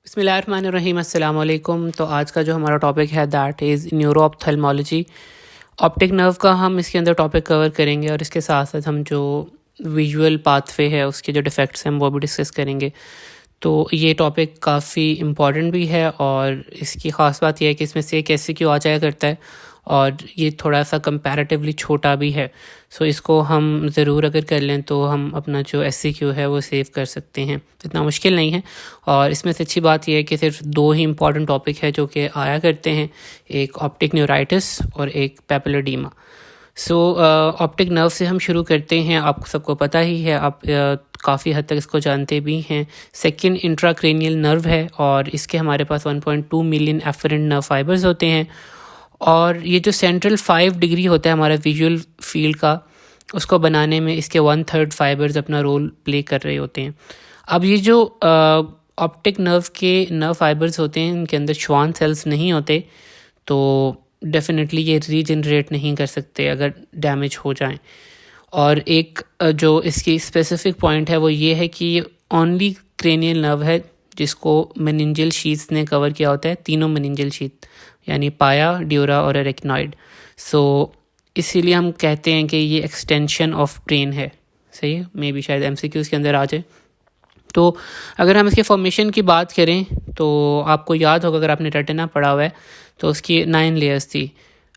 बिस्मिल्लाहिर्रहमानिर्रहीम अस्सलाम वालेकुम। तो आज का जो हमारा टॉपिक है that is neuro ophthalmology. Optic nerve का हम इसके अंदर टॉपिक कवर करेंगे और इसके साथ साथ हम जो विजुअल पाथवे है उसके जो डिफेक्ट्स हैं वो भी डिस्कस करेंगे। तो ये टॉपिक काफ़ी इम्पॉर्टेंट भी है और इसकी ख़ास बात यह है कि इसमें से एक एमसीक्यू आ जाया करता है और ये थोड़ा सा कंपैरेटिवली छोटा भी है। सो इसको हम ज़रूर अगर कर लें तो हम अपना जो एमसीक्यू है वो सेव कर सकते हैं, इतना मुश्किल नहीं है। और इसमें से अच्छी बात यह है कि सिर्फ दो ही इम्पॉर्टेंट टॉपिक है जो कि आया करते हैं, एक ऑप्टिक न्यूराइटिस और एक पेपिलोडीमा। सो ऑप्टिक नर्व से हम शुरू करते हैं। आप सबको पता ही है, आप काफ़ी हद तक इसको जानते भी हैं। सेकंड इंट्राक्रेनियल नर्व है और इसके हमारे पास 1.2 मिलियन एफरेंट नर्व फाइबर्स होते हैं। और ये जो सेंट्रल 5 डिग्री होता है हमारा विजुअल फील्ड का, उसको बनाने में इसके 1/3 फाइबर्स अपना रोल प्ले कर रहे होते हैं। अब ये जो ऑप्टिक नर्व के नर्व फाइबर्स होते हैं इनके अंदर श्वान सेल्स नहीं होते, तो डेफिनेटली ये रीजनरेट नहीं कर सकते अगर डैमेज हो जाएं। और एक जो इसकी स्पेसिफिक पॉइंट है वो ये है कि ये ओनली क्रेनियल नर्व है जिसको मेनिंजियल शीट्स ने कवर किया होता है, तीनों मेनिंजियल शीट यानी पाया, ड्यूरा और एरेक्नॉइड। सो इसीलिए हम कहते हैं कि ये एक्सटेंशन ऑफ ब्रेन है। सही है, मे बी शायद एमसीक्यूज़ के अंदर आ जाए। तो अगर हम इसके फॉर्मेशन की बात करें तो आपको याद होगा, अगर आपने रेटिना पढ़ा हुआ है तो उसकी 9 लेयर्स थी।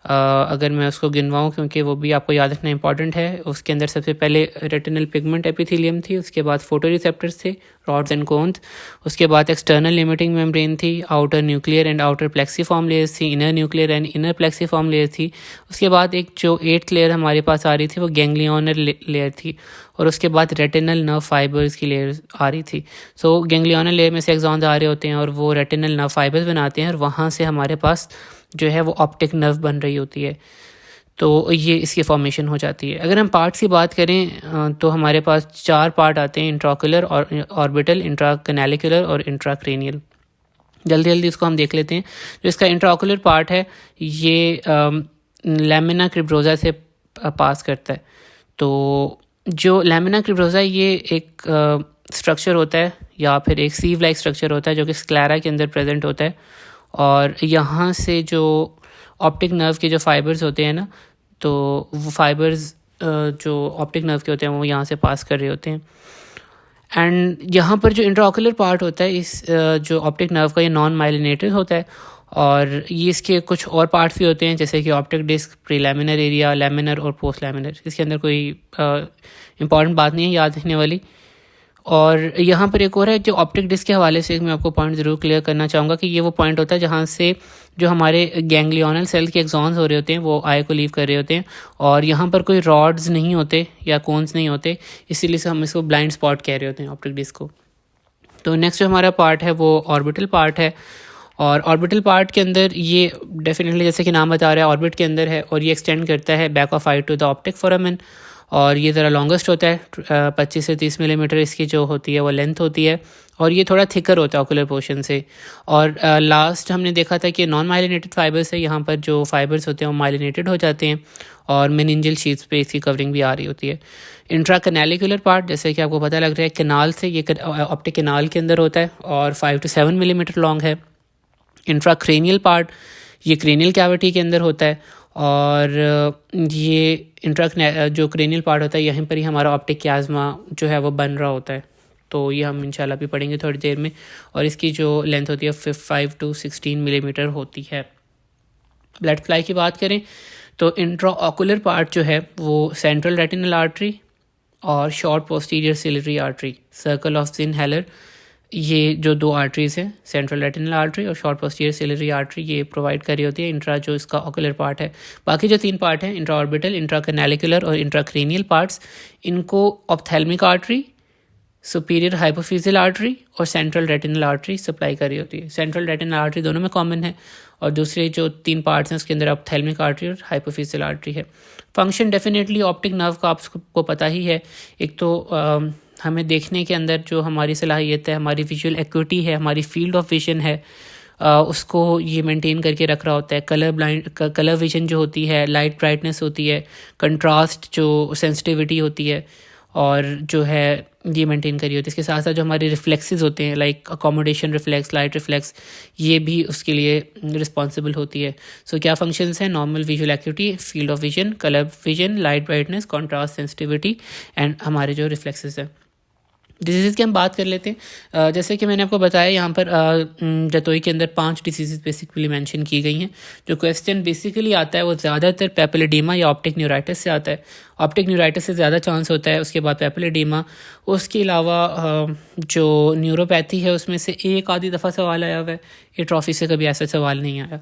अगर मैं उसको गिनवाऊँ क्योंकि वो भी आपको याद रखना इंपॉर्टेंट है। उसके अंदर सबसे पहले रेटिनल पिगमेंट एपिथेलियम थी, उसके बाद फोटो रिसेप्टर्स थे, रॉड्स एंड कोन्स, उसके बाद एक्सटर्नल लिमिटिंग मेम्ब्रेन थी, outer nuclear and outer plexiform layers थी, inner nuclear and inner plexiform layer थी। उसके बाद एक जो 8th लेयर हमारे पास आ रही थी वो गैंग्लियोनल लेयर थी और उसके बाद रेटिनल नर्व फाइबर्स की लेयर आ रही थी। सो गैंग्लियोनल लेयर में से एक्सॉन्स आ रहे होते हैं और वो रेटिनल नर्व फाइबर्स बनाते हैं और वहाँ से हमारे पास जो है वो ऑप्टिक नर्व बन रही होती है। तो ये इसकी फॉर्मेशन हो जाती है। अगर हम पार्ट्स की बात करें तो हमारे पास 4 पार्ट आते हैं, इंट्राओकुलर और ऑर्बिटल, इंट्राकैनालिकुलर और इंट्राक्रेनियल। जल्दी जल्दी इसको हम देख लेते हैं। जो इसका इंट्राओकुलर पार्ट है ये लैमिना क्रिब्रोजा से पास करता है। तो जो लैमिना क्रिब्रोजा ये एक स्ट्रक्चर होता है या फिर एक सीव लाइक स्ट्रक्चर होता है जो कि स्क्लेरा के अंदर प्रेजेंट होता है और यहाँ से जो ऑप्टिक नर्व के जो फाइबर्स होते हैं ना, तो वो फाइबर्स जो ऑप्टिक नर्व के होते हैं वो यहाँ से पास कर रहे होते हैं। एंड यहाँ पर जो इंट्राओकुलर पार्ट होता है इस जो ऑप्टिक नर्व का, ये नॉन माइलिनेटेड होता है और ये इसके कुछ और पार्ट्स भी होते हैं जैसे कि ऑप्टिक डिस्क, प्रीलैमिनर एरिया, लैमिनर और पोस्ट लैमिनर। इसके अंदर कोई इंपॉर्टेंट बात नहीं है याद रखने वाली। और यहाँ पर एक और है जो ऑप्टिक डिस्क के हवाले से मैं आपको पॉइंट ज़रूर क्लियर करना चाहूँगा कि ये वो पॉइंट होता है जहाँ से जो हमारे गैंग्लियोनल सेल के एक्सॉन्स हो रहे होते हैं वो आई को लीव कर रहे होते हैं और यहाँ पर कोई रॉड्स नहीं होते या कोन्स नहीं होते, इसीलिए से हम इसको ब्लाइंड स्पॉट कह रहे होते हैं ऑप्टिक डिस्क को। तो नेक्स्ट जो हमारा पार्ट है वो ऑर्बिटल पार्ट है और ऑर्बिटल पार्ट के अंदर ये डेफिनेटली जैसे कि नाम बता रहा है ऑर्बिट के अंदर है और ये एक्सटेंड करता है back of eye to the optic foramen और ये ज़रा लॉन्गेस्ट होता है, 25 से 30 मिलीमीटर इसकी जो होती है वो लेंथ होती है और ये थोड़ा थिकर होता है ऑकुलर पोर्शन से। और लास्ट हमने देखा था कि नॉन माइलिनेटेड फाइबर्स है, यहाँ पर जो फाइबर्स होते हैं वो माइलिनेटेड हो जाते हैं और मेनिंजियल शीट्स पे इसकी कवरिंग भी आ रही होती है। इंट्राकैनालिकुलर पार्ट जैसे कि आपको पता लग रहा है कैनाल से, ये ऑप्टिक कैनाल के अंदर होता है और 5 to 7 मिलीमीटर लॉन्ग है। इंट्राक्रेनियल पार्ट ये क्रेनियल कैविटी के अंदर होता है और ये जो क्रेनियल पार्ट होता है यहीं पर ही हमारा ऑप्टिक क्याज़्मा जो है वो बन रहा होता है। तो ये हम इंशाल्लाह भी पढ़ेंगे थोड़ी देर में और इसकी जो लेंथ होती है 5 to 16 मिलीमीटर होती है। ब्लड फ्लाई की बात करें तो इंट्राओकुलर पार्ट जो है वो सेंट्रल रेटिनल आर्टरी और short posterior ciliary artery, circle of Zinn Haller, ये जो 2 आर्टरीज़ हैं, सेंट्रल रेटिनल आर्टरी और शॉर्ट पोस्टीरियर सिलियरी आर्टरी, ये प्रोवाइड कर रही होती है इंट्रा जो इसका ऑकुलर पार्ट है। बाकी जो 3 पार्ट हैं, इंट्रा ऑर्बिटल, इंट्राकैनालिकुलर और इंट्राक्रेनियल पार्ट्स, इनको ophthalmic artery, superior hypophyseal artery और सेंट्रल रेटिनल आर्टरी सप्लाई कर रही होती है। सेंट्रल रेटिनल आर्टरी दोनों में कॉमन है और दूसरे जो 3 पार्ट्स हैं उसके अंदर ऑप्थेल्मिक आर्टरी और हाइपोफिजियल आर्टरी है। फंक्शन डेफिनेटली ऑप्टिक नर्व का आपको पता ही है, एक तो हमें देखने के अंदर जो हमारी सलाहियत है, हमारी विजुअल एक्यूटी है, हमारी फील्ड ऑफ विजन है, उसको ये मेंटेन करके रख रहा होता है। कलर विजन जो होती है, लाइट ब्राइटनेस होती है, कंट्रास्ट जो सेंसिटिविटी होती है और जो है ये मेंटेन करी होती है। इसके साथ साथ जो हमारे रिफ्लेक्सेस होते हैं like accommodation reflex, light reflex, ये भी उसके लिए रिस्पॉन्सिबल होती है। सो क्या फंक्शंस हैं? Normal visual activity, field of vision, colour vision, light brightness, contrast, sensitivity and हमारे जो रिफ्लेक्सेस हैं। डिजीज़ की हम बात कर लेते हैं। जैसे कि मैंने आपको बताया यहाँ पर जतोई के अंदर 5 डिजीज़ बेसिकली मेंशन की गई हैं। जो क्वेश्चन बेसिकली आता है वो ज़्यादातर पेपिलोडेमा या ऑप्टिक न्यूराइटिस से आता है। ऑप्टिक न्यूराइटिस से ज़्यादा चांस होता है, उसके बाद पेपिलोडेमा। उसके अलावा जो न्यूरोपैथी है उसमें से एक आधी दफ़ा सवाल आया हुआ है, एट्रोफी से कभी ऐसा सवाल नहीं आया।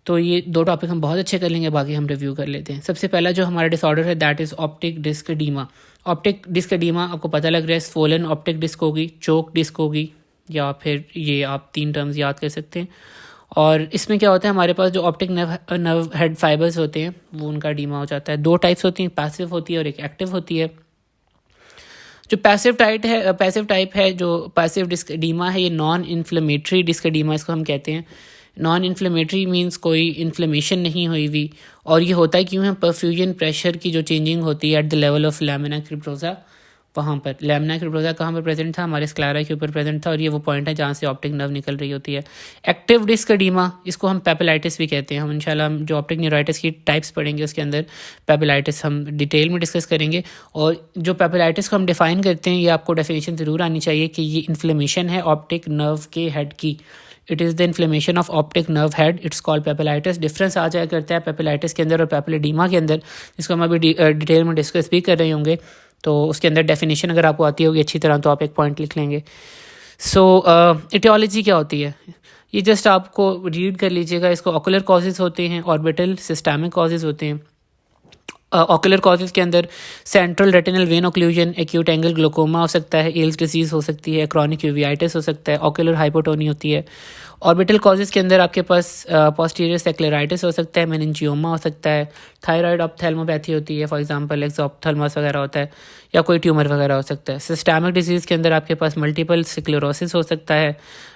तो ये 2 टॉपिक हम बहुत अच्छे कर लेंगे, बाकी हम रिव्यू कर लेते हैं। सबसे पहला जो हमारा डिसऑर्डर है that is optic disc oedema. Optic disc oedema आपको पता लग रहा है स्वोलन ऑप्टिक डिस्क होगी, चोक डिस्क होगी, या फिर ये आप 3 टर्म्स याद कर सकते हैं। और इसमें क्या होता है, हमारे पास जो ऑप्टिक नर्व हेड फाइबर्स होते हैं वो उनका एडीमा हो जाता है। 2 टाइप्स होती हैं, पैसिव होती है और एक एक्टिव होती है। जो पैसिव टाइप है जो पैसिव डिस्क एडीमा है, ये नॉन इन्फ्लेमेटरी डिस्क एडीमा इसको हम कहते हैं। नॉन इन्फ्लेमेटरी मींस कोई इन्फ्लेमेशन नहीं हुई हुई। और ये होता है क्यों है? परफ्यूजन प्रेशर की जो चेंजिंग होती है at the level of lamina cribrosa, वहाँ पर लैमिना क्रिप्टोसा कहाँ पर प्रेजेंट था? हमारे स्क्लेरा के ऊपर प्रेजेंट था, और ये वो पॉइंट है जहाँ से ऑप्टिक नर्व निकल रही होती है। एक्टिव डिस्क एडीमा, इसको हम पेपिलाइटिस भी कहते हैं। हम इंशाल्लाह जो ऑप्टिक न्यूराइटिस की टाइप्स पढ़ेंगे उसके अंदर पेपिलाइटिस हम डिटेल में डिस्कस करेंगे। और जो पेपिलाइटिस को हम डिफाइन करते हैं, ये आपको डेफिनेशन ज़रूर आनी चाहिए कि ये इन्फ्लेमेशन है ऑप्टिक नर्व के हेड की। It is the inflammation of optic nerve head, it's called papillitis. Difference आ जाया करता है पेपिलाइटिस के अंदर और पेपिलोडेमा के अंदर, जिसको हम अभी डिटेल में डिस्कस भी कर रहे होंगे। तो उसके अंदर डेफिनेशन अगर आपको आती होगी अच्छी तरह तो आप एक पॉइंट लिख लेंगे। सो इटियोलॉजी क्या होती है, ये जस्ट आपको रीड कर लीजिएगा। इसको ऑकुलर कॉजेज़ होते हैं, ऑर्बिटल सिस्टमिक कॉजेज़ होते हैं। ऑकुलर कॉजेज़ के अंदर central retinal vein occlusion, acute angle glaucoma हो सकता है, एल्स डिजीज़ हो सकती है, क्रॉनिक यूवियाइटिस हो सकता है, ऑकुलर हाइपोटोनी होती है। ऑर्बिटल कॉजेज़ के अंदर आपके पास पोस्टीरियर सेक्लेराइटिस हो सकता है, मेनिंजियोमा हो सकता है, थायराइड ऑप्थेल्मोपैथी होती है, फॉर एग्जांपल एक्सोप्थेल्मस वगैरह होता है, या कोई ट्यूमर वगैरह हो सकता है। सिस्टमिक डिजीज़ के अंदर आपके पास मल्टीपल स्क्लेरोसिस हो सकता है।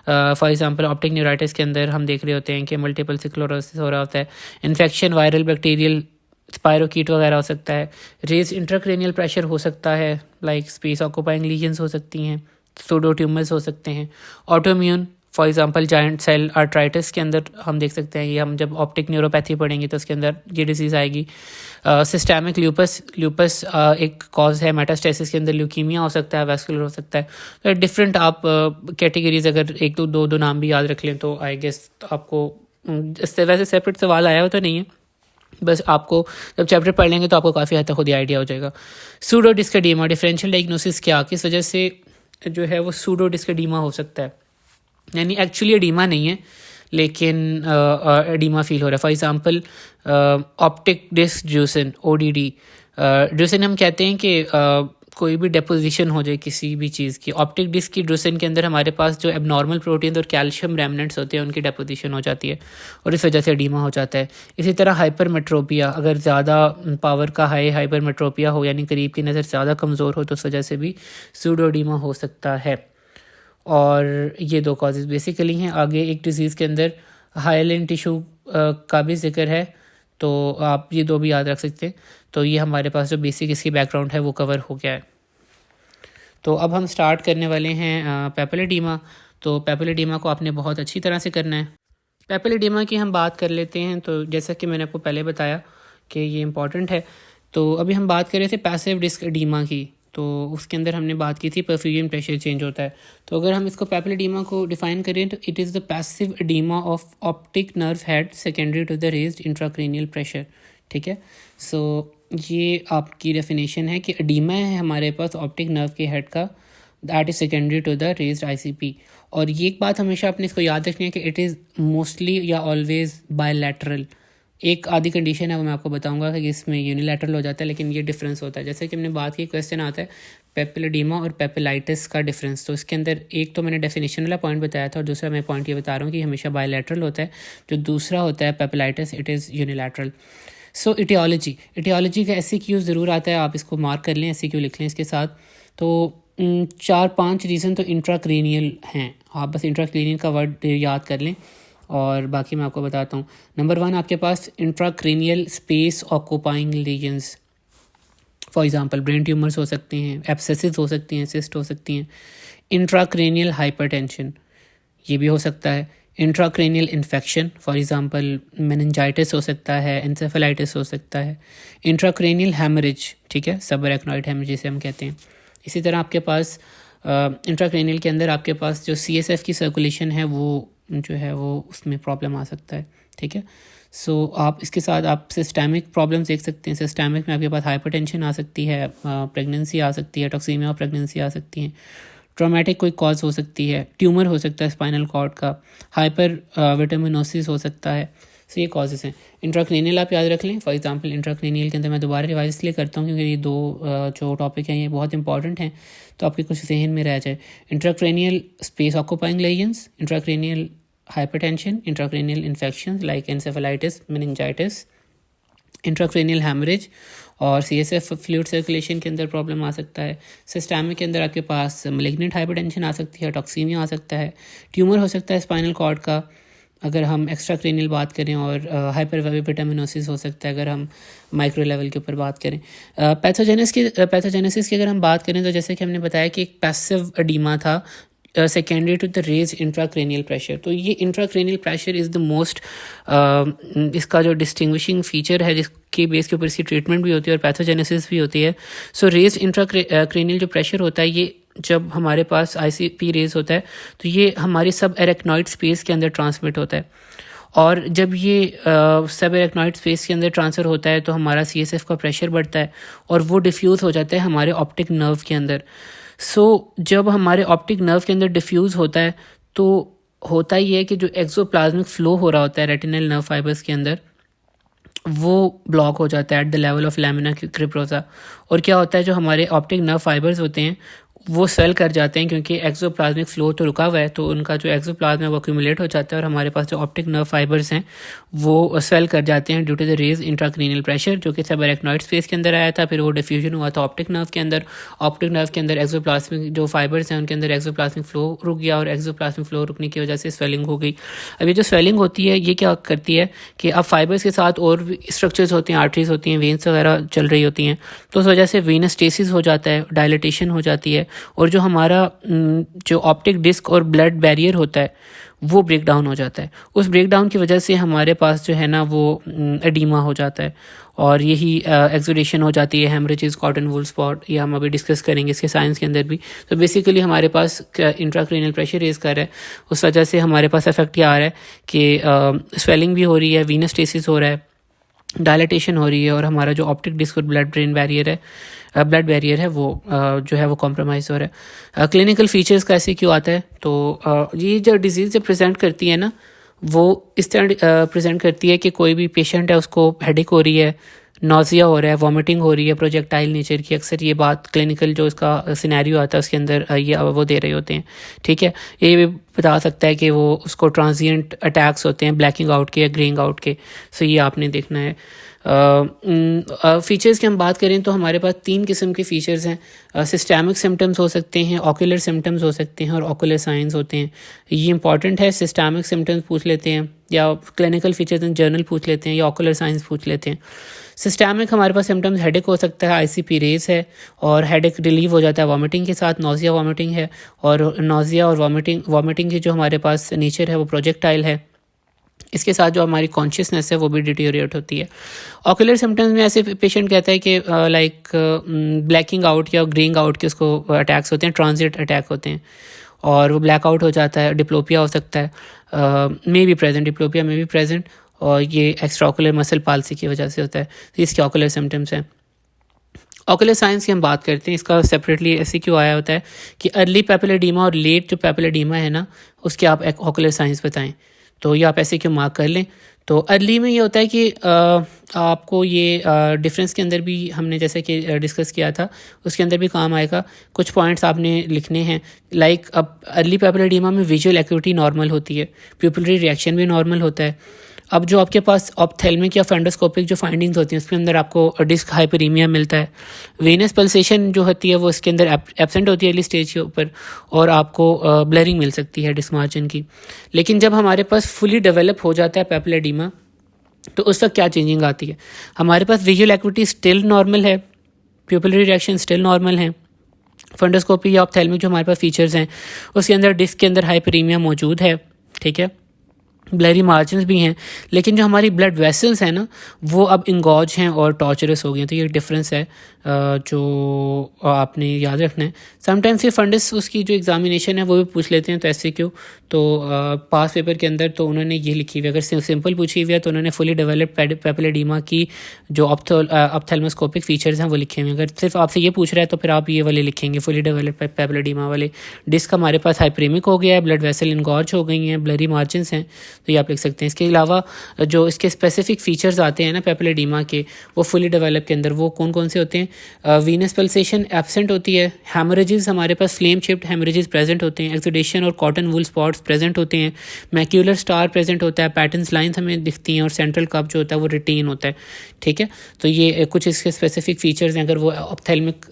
फॉर एग्जांपल ऑप्टिक न्यूराइटिस के अंदर हम देख रहे होते हैं कि मल्टीपल स्क्लेरोसिस हो रहा होता है। इन्फेक्शन, वायरल, बैक्टीरियल, स्पायरोकीट वगैरह हो सकता है। रेज इंट्राक्रेनियल प्रेशर हो सकता है, लाइक स्पेस ऑक्यूपाइंग लीजन्स हो सकती हैं, सूडो ट्यूमर्स हो सकते हैं। Autoimmune, for example giant cell arteritis के अंदर हम देख सकते हैं, ये हम जब ऑप्टिक न्यूरोपैथी पढ़ेंगे तो उसके अंदर ये डिजीज़ आएगी। सिस्टमिक ल्यूपस एक कॉज है। मेटास्टेसिस के अंदर ल्यूकीमिया हो सकता है, वैस्कुलर हो सकता है। तो डिफरेंट आप कैटेगरीज अगर एक दो नाम भी याद रख लें तो आई गेस आपको इससे वैसे सेपरेट सवाल आया हो तो नहीं है, बस आपको जब चैप्टर पढ़ लेंगे तो आपको काफ़ी हद तक खुद ही आइडिया हो जाएगा। Pseudo disc oedema, differential diagnosis क्या, किस वजह से जो है वो सूडो डिस्क एडीमा हो सकता है, यानी एक्चुअली एडीमा नहीं है लेकिन एडीमा फील हो रहा है। For example optic disc drusen, ODD। Drusen हम कहते हैं कि कोई भी डेपोजिशन हो जाए किसी भी चीज़ की। ऑप्टिक डिस्क की ड्यूसन के अंदर हमारे पास जो एबनॉर्मल प्रोटीन और कैल्शियम रेमनेंट्स होते हैं उनकी डेपोजिशन हो जाती है और इस वजह से एडीमा हो जाता है। इसी तरह हाइपरमेट्रोपिया, अगर ज़्यादा पावर का हाइपरमेट्रोपिया हो यानी करीब की नज़र ज़्यादा कमज़ोर हो तो उस वजह से भी सूडो एडीमा हो सकता है। और ये 2 कॉजेज़ बेसिकली हैं। आगे एक डिज़ीज़ के अंदर हाइलिन टिश्यू का भी जिक्र है, तो आप ये 2 भी याद रख सकते हैं। तो ये हमारे पास जो बेसिक इसकी बैकग्राउंड है वो कवर हो गया है। तो अब हम स्टार्ट करने वाले हैं पेपिलोडेमा। तो पेपिलोडेमा को आपने बहुत अच्छी तरह से करना है। पेपिलोडेमा की हम बात कर लेते हैं। तो जैसा कि मैंने आपको पहले बताया कि ये इम्पॉर्टेंट है, तो अभी हम बात कर रहे थे पैसिव डिस्क एडीमा की। तो उसके अंदर हमने बात की थी परफ्यूजन प्रेशर चेंज होता है। तो अगर हम इसको पेपिलोडेमा को डिफाइन करें तो it is the passive oedema of optic nerve head secondary to the raised intracranial pressure. ठीक है, सो ये आपकी डेफिनेशन है कि एडीमा है हमारे पास ऑप्टिक नर्व के हेड का, that is secondary to the raised ICP। और ये एक बात हमेशा अपने इसको याद रखनी है कि इट इज़ मोस्टली या ऑलवेज बायलैटरल। एक आधी कंडीशन है वो मैं आपको बताऊंगा कि इसमें यूनिलैटरल हो जाता है, लेकिन ये डिफरेंस होता है। जैसे कि हमने बात की, क्वेश्चन आता है पेपिलोडेमा और पेपिलाइटिस का डिफरेंस, तो इसके अंदर एक तो मैंने डेफिनेशन वाला पॉइंट बताया था और दूसरा मैं पॉइंट ये बता रहा हूँ कि हमेशा बायलैटरल होता है। जो दूसरा होता है papillitis, it is unilateral. So aetiology का SCQ ज़रूर आता है, आप इसको मार्क कर लें, SCQ लिख लें इसके साथ। तो 4-5 रीज़न तो इंट्राक्रेनियल हैं, आप बस इंट्राक्रेनियल का वर्ड याद कर लें और बाकी मैं आपको बताता हूँ। नंबर 1 आपके पास intracranial space occupying lesions, for example brain tumours हो सकते हैं, एब्सेसिस हो सकती हैं, सिस्ट हो सकती हैं। इंट्राक्रेनियल हाइपरटेंशन ये भी हो सकता है। Intracranial infection for example meningitis हो सकता है, एंसेफेलाइटिस हो सकता है। इंट्राक्रेनियल हैमरेज, ठीक है, सबअरेक्नॉइड हैमरेज जिसे हम कहते हैं। इसी तरह आपके पास इंट्राक्रेनियल के अंदर आपके पास जो CSF की सर्कुलेशन है वो जो है वो उसमें प्रॉब्लम आ सकता है, ठीक है। सो आप इसके साथ आप सिस्टेमिक प्रॉब्लम्स देख सकते हैं। सिस्टेमिक में आपके पास हाइपरटेंशन आ सकती है, प्रेगनेंसी आ सकती है, टॉक्सीमिया और प्रेगनेंसी आ सकती है, ट्रॉमेटिक कोई कॉज हो सकती है, ट्यूमर हो सकता है स्पाइनल कॉर्ड का, हाइपर विटामिनोसिस हो सकता है। सो ये कॉजेज़ हैं। इंट्राक्रेनियल आप याद रख लें। फॉर एग्जांपल इंट्राक्रेनियल के अंदर मैं दोबारा रिवाइज इसलिए करता हूँ क्योंकि ये दो जो टॉपिक हैं ये बहुत इंपॉर्टेंट हैं, तो आपके कुछ जहन में रह जाए। Intracranial space occupying lesions, intracranial hypertension, intracranial infections like encephalitis, meningitis, intracranial haemorrhage और CSF फ्लूइड सर्कुलेशन के अंदर प्रॉब्लम आ सकता है। सिस्टेमिक के अंदर आपके पास मैलिग्नेंट हाइपरटेंशन आ सकती है, टॉक्सीमिया आ सकता है, ट्यूमर हो सकता है स्पाइनल कॉर्ड का अगर हम एक्स्ट्राक्रेनियल बात करें, और हाइपर विटामिनोसिस हो सकता है अगर हम माइक्रो लेवल के ऊपर बात करें। पैथोजेनेसिस की अगर हम बात करें तो जैसे कि हमने बताया कि एक पैसिव एडीमा था secondary to the raise intracranial pressure. तो ये intracranial pressure is the most इसका जो डिस्टिंग्विशिंग फीचर है जिसके बेस के ऊपर इसकी ट्रीटमेंट भी होती है और पैथोजेनेसिस भी होती है। सो रेज इंट्राक्रेनियल जो प्रेशर होता है ये जब हमारे पास ICP रेज होता है तो ये हमारी सब एरेक्नॉइड स्पेस के अंदर ट्रांसमिट होता है, और जब ये सब एरेक्नॉइड स्पेस के अंदर ट्रांसफ़र होता है तो हमारा CSF का प्रेशर बढ़ता है और वो डिफ्यूज़ हो जाता है हमारे ऑप्टिक नर्व के अंदर। जब हमारे ऑप्टिक नर्व के अंदर डिफ्यूज़ होता है तो होता ही है कि जो एक्सोप्लाज्मिक फ्लो हो रहा होता है रेटिनल नर्व फाइबर्स के अंदर वो ब्लॉक हो जाता है at the level of lamina cribrosa. और क्या होता है, जो हमारे ऑप्टिक नर्व फाइबर्स होते हैं वो स्वेल कर जाते हैं क्योंकि एक्सोप्लाज्मिक फ्लो तो रुका हुआ है, तो उनका जो एक्सोप्लाज्म है वो एक्यूमुलेट हो जाता है और हमारे पास जो ऑप्टिक नर्व फाइबर्स हैं वो स्वेल कर जाते हैं due to the raise intracranial pressure जो कि सब एरेक्नॉइड स्पेस के अंदर आया था, फिर वो डिफ्यूजन हुआ था ऑप्टिक नर्व के अंदर। ऑप्टिक नर्व के अंदर एक्सोप्लाज्मिक जो फाइबर्स हैं उनके अंदर एक्सोप्लाज्मिक फ्लो रुक गया और एक्सोप्लाज्मिक फ्लो रुकने की वजह से स्वेलिंग हो गई। अब ये जो स्वेलिंग होती है ये क्या करती है कि अब फाइबर्स के साथ और भी स्ट्रक्चर्स होती हैं, आर्टरीज होती हैं, वेन्स वगैरह चल रही होती हैं, तो उस वजह से वीनस स्टेसिस हो जाता है, डायलिटेशन हो जाती है, और जो हमारा जो ऑप्टिक डिस्क और ब्लड बैरियर होता है वो ब्रेक डाउन हो जाता है। उस ब्रेक डाउन की वजह से हमारे पास जो है ना वो एडीमा हो जाता है और यही एक्सुडेशन हो जाती है, हेमरेजेस, कॉटन वूल स्पॉट, ये हम अभी डिस्कस करेंगे इसके साइंस के अंदर भी। तो बेसिकली हमारे पास इंट्राक्रेनियल प्रेशर रेज कर रहा है, उस वजह से हमारे पास इफेक्ट ये आ रहा है कि स्वेलिंग भी हो रही है, वीनस स्टेसिस हो रहा है, डायलिटेशन हो रही है, और हमारा जो ऑप्टिक डिस्क और ब्लड बैरियर है वो जो है वो कॉम्प्रोमाइज़ हो रहा है। क्लिनिकल फीचर्स का ऐसे क्यों आता है, तो ये जो डिजीज़ जब प्रेजेंट करती है ना वो इस तरह प्रेजेंट करती है कि कोई भी पेशेंट है उसको हेडेक हो रही है, नोज़िया हो रहा है, वॉमिटिंग हो रही है प्रोजेक्टाइल नेचर की। अक्सर ये बात क्लिनिकल जो इसका सिनेरियो आता है उसके अंदर ये वो दे रहे होते हैं, ठीक है। ये भी बता सकता है कि वो उसको ट्रांजिएंट अटैक्स होते हैं ब्लैकिंग आउट के या ग्रेइंग आउट के। सो ये आपने देखना है। फीचर्स की हम बात करें तो हमारे पास 3 किस्म के फीचर्स हैं। सिस्टेमिक सिम्टम्स हो सकते हैं, ऑक्यूलर सिम्टम्स हो सकते हैं, और ऑक्यूलर साइंस होते हैं। ये इंपॉर्टेंट है, सिस्टेमिक सिम्टम्स पूछ लेते हैं या क्लिनिकल फीचर्स इन जर्नल पूछ लेते हैं या ऑक्यूलर साइंस पूछ लेते हैं। सिस्टेमिक हमारे पास सिम्टम्स हेडेक हो सकता है, ICP रेज है और हेडेक रिलीव हो जाता है वॉमिटिंग के साथ, नोज़िया वॉमिटिंग है, और नोज़िया और वॉमिटिंग की जो हमारे पास नेचर है वो प्रोजेक्टाइल है, इसके साथ जो हमारी कॉन्शियसनेस है वो भी डिटीरियोरेट होती है। ऑक्यूलर सिम्टम्स में ऐसे पेशेंट कहता है कि लाइक ब्लैकिंग आउट या ग्रेइंग आउट के उसको अटैक्स होते हैं, ट्रांजिट अटैक होते हैं, और वो ब्लैक आउट हो जाता है, डिप्लोपिया हो सकता है, मे बी प्रेजेंट, डिप्लोपिया में भी प्रेजेंट, और ये एक्स्ट्रा ऑक्यूलर मसल पाल्सी की वजह से होता है। तो इसके ऑक्यूलर सिम्टम्स हैं। ऑक्यूलर साइंस की हम बात करते हैं, इसका सेपरेटली ऐसे क्यों आया होता है कि अर्ली पेपिलर एडीमा और लेट जो पेपिलर एडीमा है ना उसके आप एक ऑक्यूलर साइंस बताएं, तो ये आप ऐसे क्यों मार्क कर लें। तो अर्ली में ये होता है कि आपको ये डिफरेंस के अंदर भी हमने जैसे कि डिस्कस किया था उसके अंदर भी काम आएगा। कुछ पॉइंट्स आपने लिखने हैं, लाइक अब अर्ली पेपिलर एडीमा में विजुअल एक्यूटी नॉर्मल होती है, प्यूपिलरी रिएक्शन भी नॉर्मल होता है। अब जो आपके पास ऑप्थेल्मिक या फेंडोस्कोपिक जो फाइंडिंग्स होती हैं उसके अंदर आपको डिस्क हाइपरीमिया मिलता है, वेनस पल्सेशन जो होती है वो इसके अंदर एब्सेंट होती है अर्ली स्टेज के ऊपर, और आपको ब्लरिंग मिल सकती है डिस्क मार्जिन की। लेकिन जब हमारे पास फुली डेवलप हो जाता है पेपिलर एडीमा तो उस वक्त क्या चेंजिंग आती है, हमारे पास विजुअल एक्यूटी स्टिल नॉर्मल है, प्यूपिलरी रिएक्शन स्टिल नॉर्मल हैं। फंडोस्कोपी या ऑप्थेल्मिक जो हमारे पास फीचर्स हैं उसके अंदर डिस्क के अंदर हाइपरीमिया मौजूद है, ठीक है, ब्लरी मार्जिन्स भी हैं, लेकिन जो हमारी ब्लड वेसल्स हैं ना वो अब इंगॉज हैं और टॉर्चरस हो गए हैं। तो ये डिफरेंस है जो आपने याद रखना है। समटाइम्स ये फंडस उसकी जो एग्जामिनेशन है वो भी पूछ लेते हैं, तो ऐसे क्यों, तो पास पेपर के अंदर तो उन्होंने ये लिखी हुई है, अगर सिंपल पूछी हुई है तो उन्होंने फुली डेवलप्ड पेपिलोडेमा की जो ऑप्थेल्मोस्कोपिक फीचर्स हैं वो लिखे हुए हैं। अगर सिर्फ आपसे ये पूछ रहा है तो फिर आप ये वाले लिखेंगे, फुली डेवलप्ड पेपिलोडेमा वाले। डिस्क हमारे पास हाइपरेमिक हो गया है, ब्लड वेसल इनगॉर्ज हो गई हैं, ब्लरी मार्जिन्स हैं, तो ये आप लिख सकते हैं। इसके अलावा जो इसके स्पेसिफिक फीचर्स आते हैं ना पेपिलोडेमा के, वो फुली डेवलप के अंदर वो कौन कौन से होते हैं? वीनस पल्सेशन एब्सेंट होती है, हेमरेजेस हमारे पास फ्लेम शिफ्ट हेमरेजेस प्रेजेंट होते हैं, एक्सुडेशन और कॉटन वूल स्पॉट्स प्रेजेंट होते हैं, मैक्यूलर स्टार प्रेजेंट होता है, पैटर्न्स लाइंस हमें दिखती हैं और सेंट्रल कप जो होता है वो रिटेन होता है, ठीक है। तो ये कुछ इसके स्पेसिफिक फीचर्स हैं। अगर वो ऑप्थेल्मिक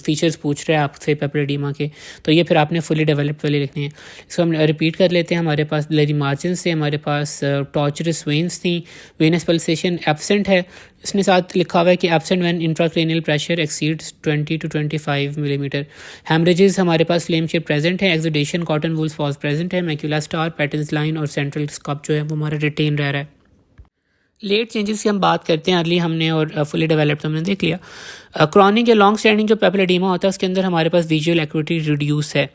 फीचर्स पूछ रहे हैं आपसे पेपिलोडेमा के तो ये फिर आपने फुली डेवलप्ड वाले लिखने हैं। इसको हम रिपीट कर लेते हैं। हमारे पास ब्लरी मार्जिन्स से, हमारे पास टॉर्चरस वेन्स थी, वेनस पल्सेशन एब्सेंट है, इसने साथ लिखा हुआ है कि absent when intracranial pressure exceeds 20 to 25 millimetre. Haemorrhages हमारे पास फ्लेम शेप प्रेजेंट है, exudation cotton wool spots present है, मैक्यूलर स्टार पैटर्न्स लाइन और सेंट्रल स्कप जो है वो हमारा रिटेन रह रहा है। लेट चेंजेस की हम बात करते हैं, अर्ली हमने और फुली डेवलप्ड हमने देख लिया। क्रॉनिक या लॉन्ग स्टैंडिंग जो पेपिलोडेमा होता है उसके अंदर हमारे पास विजुअल एक्यूटी रिड्यूस है।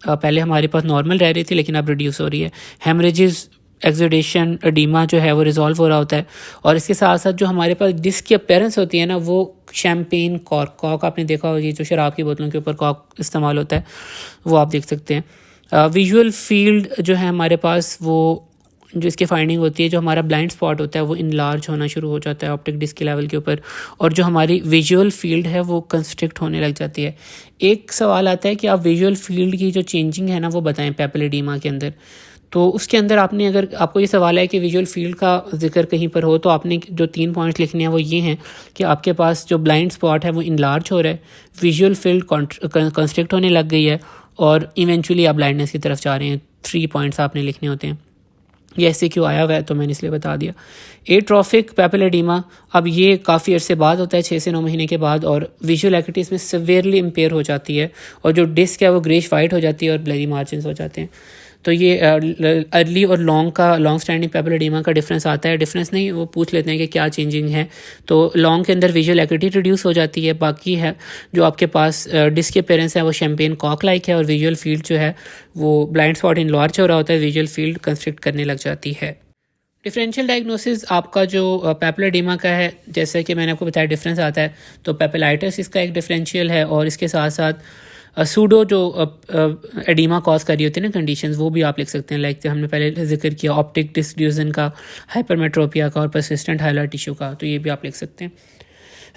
पहले हमारे पास नॉर्मल रह रही थी लेकिन अब रिड्यूस हो रही है। हेमरेजेस, एक्सुडेशन, एडीमा जो है वो रिजॉल्व हो रहा होता है, और इसके साथ साथ जो हमारे पास डिस्क की अपीयरेंस होती है ना वो शैम्पेन कॉर्क आपने देखा होगी, जो शराब की बोतलों के ऊपर कॉर्क इस्तेमाल होता है वो आप देख सकते हैं। विजुअल फील्ड जो है हमारे पास वो जो इसकी फाइंडिंग होती है, जो हमारा ब्लाइंड स्पॉट होता है वो इनलार्ज होना शुरू हो जाता है ऑप्टिक डिस्क के लेवल के ऊपर, और जो हमारी विजुअल फील्ड है वो कंस्ट्रिक्ट होने लग जाती है। एक सवाल आता है कि आप विजुअल फील्ड की जो चेंजिंग है ना वो बताएं पेपिलोडेमा के अंदर। तो उसके अंदर आपने, अगर आपको ये सवाल है कि विजुअल फील्ड का जिक्र कहीं पर हो तो आपने जो 3 पॉइंट्स लिखने हैं वो ये हैं कि आपके पास जो ब्लाइंड स्पॉट है वो इनलार्ज हो रहा है, विजुअल फील्ड कंस्ट्रिक्ट होने लग गई है, और इवेंचुअली आप ब्लाइंडनेस की तरफ जा रहे हैं। 3 पॉइंट्स आपने लिखने होते हैं। ये ऐसे क्यों आया हुआ है तो मैंने इसलिए बता दिया। एट्रोफिक पेपिलोडेमा, अब ये काफ़ी अरसे बाद होता है, 6 से 9 महीने के बाद, और विजुअल एक्यूटी इसमें सिवियरली इम्पेयर हो जाती है, और जो डिस्क है वो ग्रेश वाइट हो जाती है और ब्लरी मार्जिन्स हो जाते हैं। तो ये अर्ली और लॉन्ग स्टैंडिंग पेपिलोडेमा का डिफरेंस आता है। डिफरेंस नहीं, वो पूछ लेते हैं कि क्या चेंजिंग है। तो लॉन्ग के अंदर विजुअल एक्यूटी रिड्यूस हो जाती है, बाकी है जो आपके पास डिस्क के पेरेंट्स है वो शैम्पेन कॉक लाइक है, और विजुअल फील्ड जो है वो ब्लाइंड स्पॉट इनलार्ज हो रहा होता है, विजुअल फील्ड कंस्ट्रिक्ट करने लग जाती है। डिफरेंशियल डायग्नोसिस आपका जो पेपिलोडेमा का है, जैसे कि मैंने आपको बताया डिफरेंस आता है, तो पेपिलाइटिस इसका एक डिफरेंशियल है, और इसके साथ साथ सूडो जो एडीमा कॉज कर रही होती है ना कंडीशंस, वो भी आप लिख सकते हैं। लाइक हमने पहले जिक्र किया ऑप्टिक डिफ्यूजन का, हाइपरमेट्रोपिया का और परसिस्टेंट हाइलाइट टिश्यू का, तो ये भी आप लिख सकते हैं।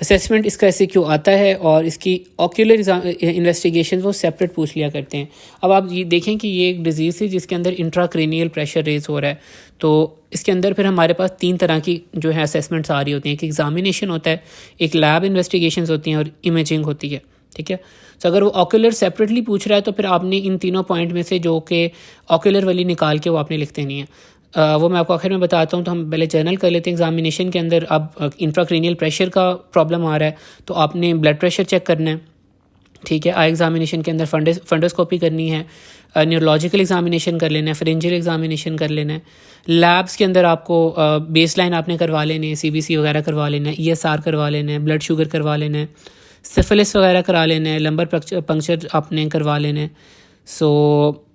असेसमेंट इसका ऐसे क्यों आता है, और इसकी ऑक्यूलर इन्वेस्टिगेशन वो सेपरेट पूछ लिया करते हैं। अब आप ये देखें कि ये एक डिजीज़ है जिसके अंदर इंट्राक्रेनियल प्रेशर रेज हो रहा है, तो इसके अंदर फिर हमारे पास 3 तरह की जो है असेसमेंट्स आ रही होती हैं। एक एग्जामिनेशन होता है, एक लैब इन्वेस्टिगेशंस होती हैं, और इमेजिंग होती है, ठीक है। तो अगर वो ऑक्यूलर सेपरेटली पूछ रहा है तो फिर आपने इन तीनों पॉइंट में से जो कि ऑक्यूलर वाली निकाल के वो आपने लिखते नहीं है, वो मैं आपको आखिर में बताता हूँ। तो हम पहले जर्नल कर लेते हैं। एग्जामिनेशन के अंदर अब इंट्राक्रेनियल प्रेशर का प्रॉब्लम आ रहा है तो आपने ब्लड प्रेशर चेक करना है, ठीक है। आई एग्जामिनेशन के अंदर फंडोस्कोपी करनी है, न्यूरोलॉजिकल एग्जामिनेशन कर लेना है, फ्रेंजियल एग्जामिनेशन कर लेना है। लैब्स के अंदर आपको बेसलाइन आपने करवा लेने हैं, CBC वगैरह करवा लेना है, ESR करवा लेना है, ब्लड शुगर करवा लेना है, सिफिलिस वगैरह करा लेना है, लंबर पंक्चर आपने करवा लेना है। सो